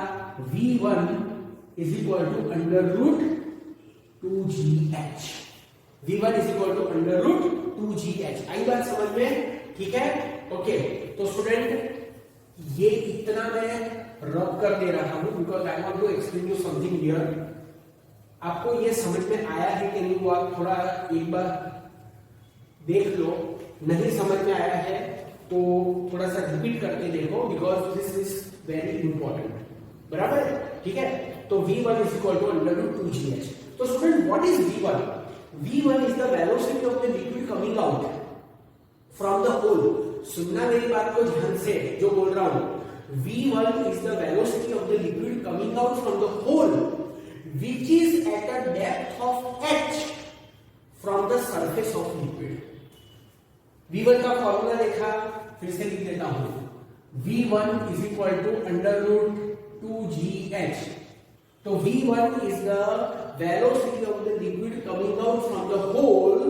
V1 is equal to under root 2GH। V1 is equal to under root 2GH। आई बात समझ में? ठीक है, ओके। तो स्टूडेंट, ये इतना मैं रब कर दे रहा हूं because I want to explain you something here. आपको ये समझ में आया है कि नहीं, वो आप थोड़ा एक बार देख लो। नहीं समझ में आया है तो थोड़ा सा रिपीट करके देखो, because this is very important, बराबर है? ठीक है। तो V1 is equal to under root 2GH। तो student, what is V1? V1 is the velocity of the liquid coming out from the hole। सुनना मेरी बात को ध्यान से, जो बोल रहा हूं। V1 is the velocity of the liquid coming out from the hole which is at a depth of h from the surface of liquid। V1 का फॉर्मूला देखा, फिर से लिख देता हूं। V1 is equal to under root 2GH। तो V1 is the velocity of the liquid coming out from the hole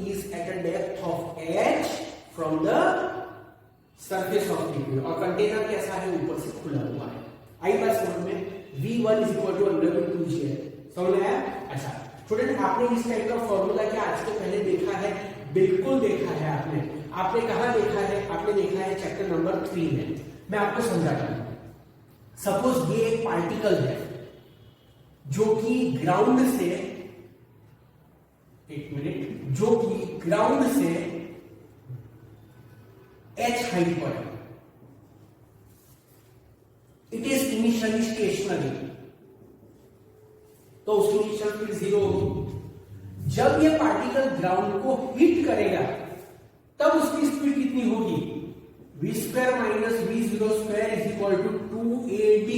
is at a depth of h from the surface of liquid। और container कैसा है? ऊपर से खुला हुआ है। आई बात समझ में? V1 is equal to under root 2GH। समझ में आया? अच्छा स्टूडेंट, आपने इस टाइप का फॉर्मूला क्या आज से पहले देखा है? बिल्कुल देखा है आपने कहा देखा है? आपने देखा है चैप्टर नंबर 3 में। मैं आपको समझाता हूं। सपोज ये एक पार्टिकल है जो कि ग्राउंड से, एक मिनट, जो कि ग्राउंड से h हाइट पर है। इट इज इनिशियली स्टेशनरी, तो उसकी इनिशियल स्पीड 0 होगी। जब ये पार्टिकल ग्राउंड को हिट करेगा तब उसकी स्पीड कितनी होगी? v² minus v0² is equal to 2ad।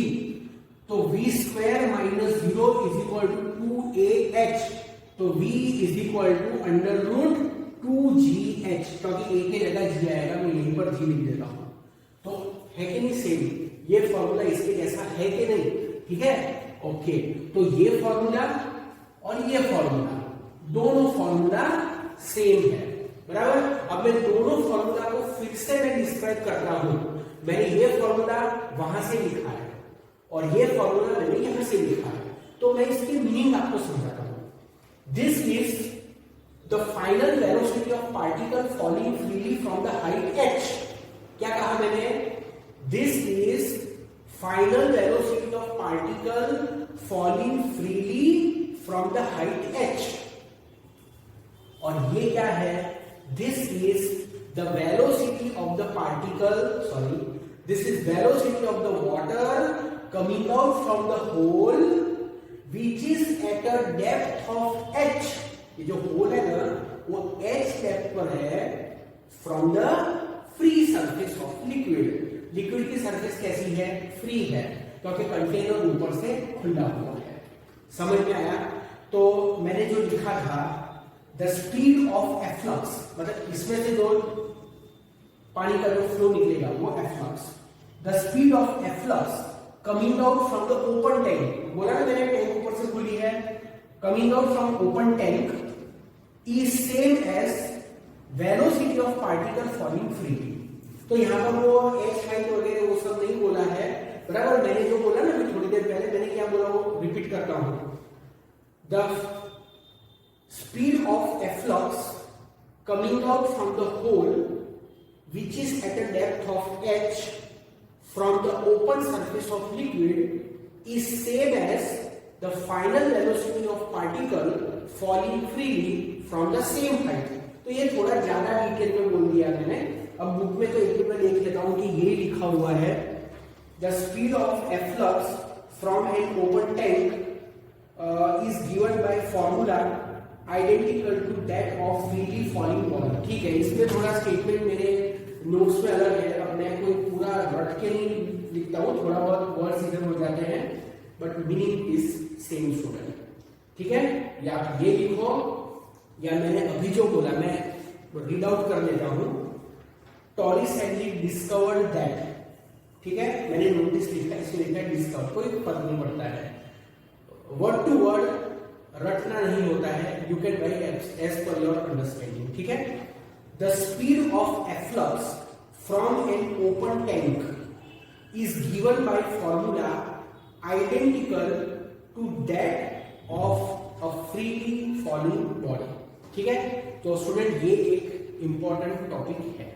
तो v² minus 0 is equal to 2ah। तो v is equal to under root 2GH, क्योंकि एक ही जगह जी आएगा, मैं यहीं पर जी लिख देता हूं। तो है कि नहीं सेम, ये फॉर्मूला इसके जैसा है कि नहीं, ठीक है, ओके। तो ये फॉर्मूला और ये फॉर्मूला, दोनों फॉर्मूला सेम है, बराबर। अब मैं दोनों फॉर्मूला को फिर से मैं डिस्क्राइब करता हूं। मैंने ये फॉर्मूला वहां से लिखा है और ये फॉर्मूला मैंने यहां से लिखा है, तो मैं इसकी मीनिंग आपको समझाता हूं। This is the final velocity of particle falling freely from the height h। क्या कहा मैंने? This is final velocity of particle falling freely from the height h। और ये क्या है? This is the velocity of the particle, sorry, this is velocity of the water coming out from the hole which is at a depth of h। ये जो whole है ना, वो h depth पर है from the free surface of liquid. Liquid की surface कैसी है? फ्री है, क्योंकि कंटेनर ऊपर से खुला हुआ है। समझ में आया? तो मैंने जो लिखा था द स्पीड ऑफ एफ्लक्स, मतलब इसमें से जो पानी का जो फ्लो निकलेगा वो efflux. The speed of efflux coming out from the open tank, बोला ना मैंने, टैंक ऊपर से खुली है, coming out from open tank is same as velocity of particle falling freely. तो यहां पर वो h हाइट वगैरह वो सब नहीं बोला है, बराबर। मैंने जो बोला ना थोड़ी देर पहले, मैंने क्या बोला वो रिपीट करता हूं। The speed of efflux coming out from the hole which is at a depth of h from the open surface of liquid is same as the final velocity of particle falling freely from the same height। तो ये थोड़ा ज्यादा detail में बोल दिया मैंने। अब book में तो एक मैं देख लेता हूं कि ये लिखा हुआ है the speed of efflux from an open tank is given by formula identical to that of freely falling body. ठीक है, इसमें थोड़ा स्टेटमेंट मेरे नोट्स में अलग है। अब मैं कोई पूरा रट के नहीं लिखता हूं, थोड़ा बहुत वर्ड्स इधर हो जाते हैं, but meaning is same student. ठीक है, या आप ये लिखो या मैंने अभी जो बोला मैं रीड आउट कर लेता हूं। टॉरिस हेनरी डिस्कवर्ड दैट, ठीक है, मैंने नोटिस लिखा, इसमें लिखा है डिस्कवर, कोई फर्क नहीं पड़ता है, वर्ड टू वर्ड रटना नहीं होता है, you can write as per your understanding. ठीक है, the speed of efflux from an open tank is given by formula identical to that of a freely falling body. ठीक है, तो स्टूडेंट ये एक इंपॉर्टेंट टॉपिक है।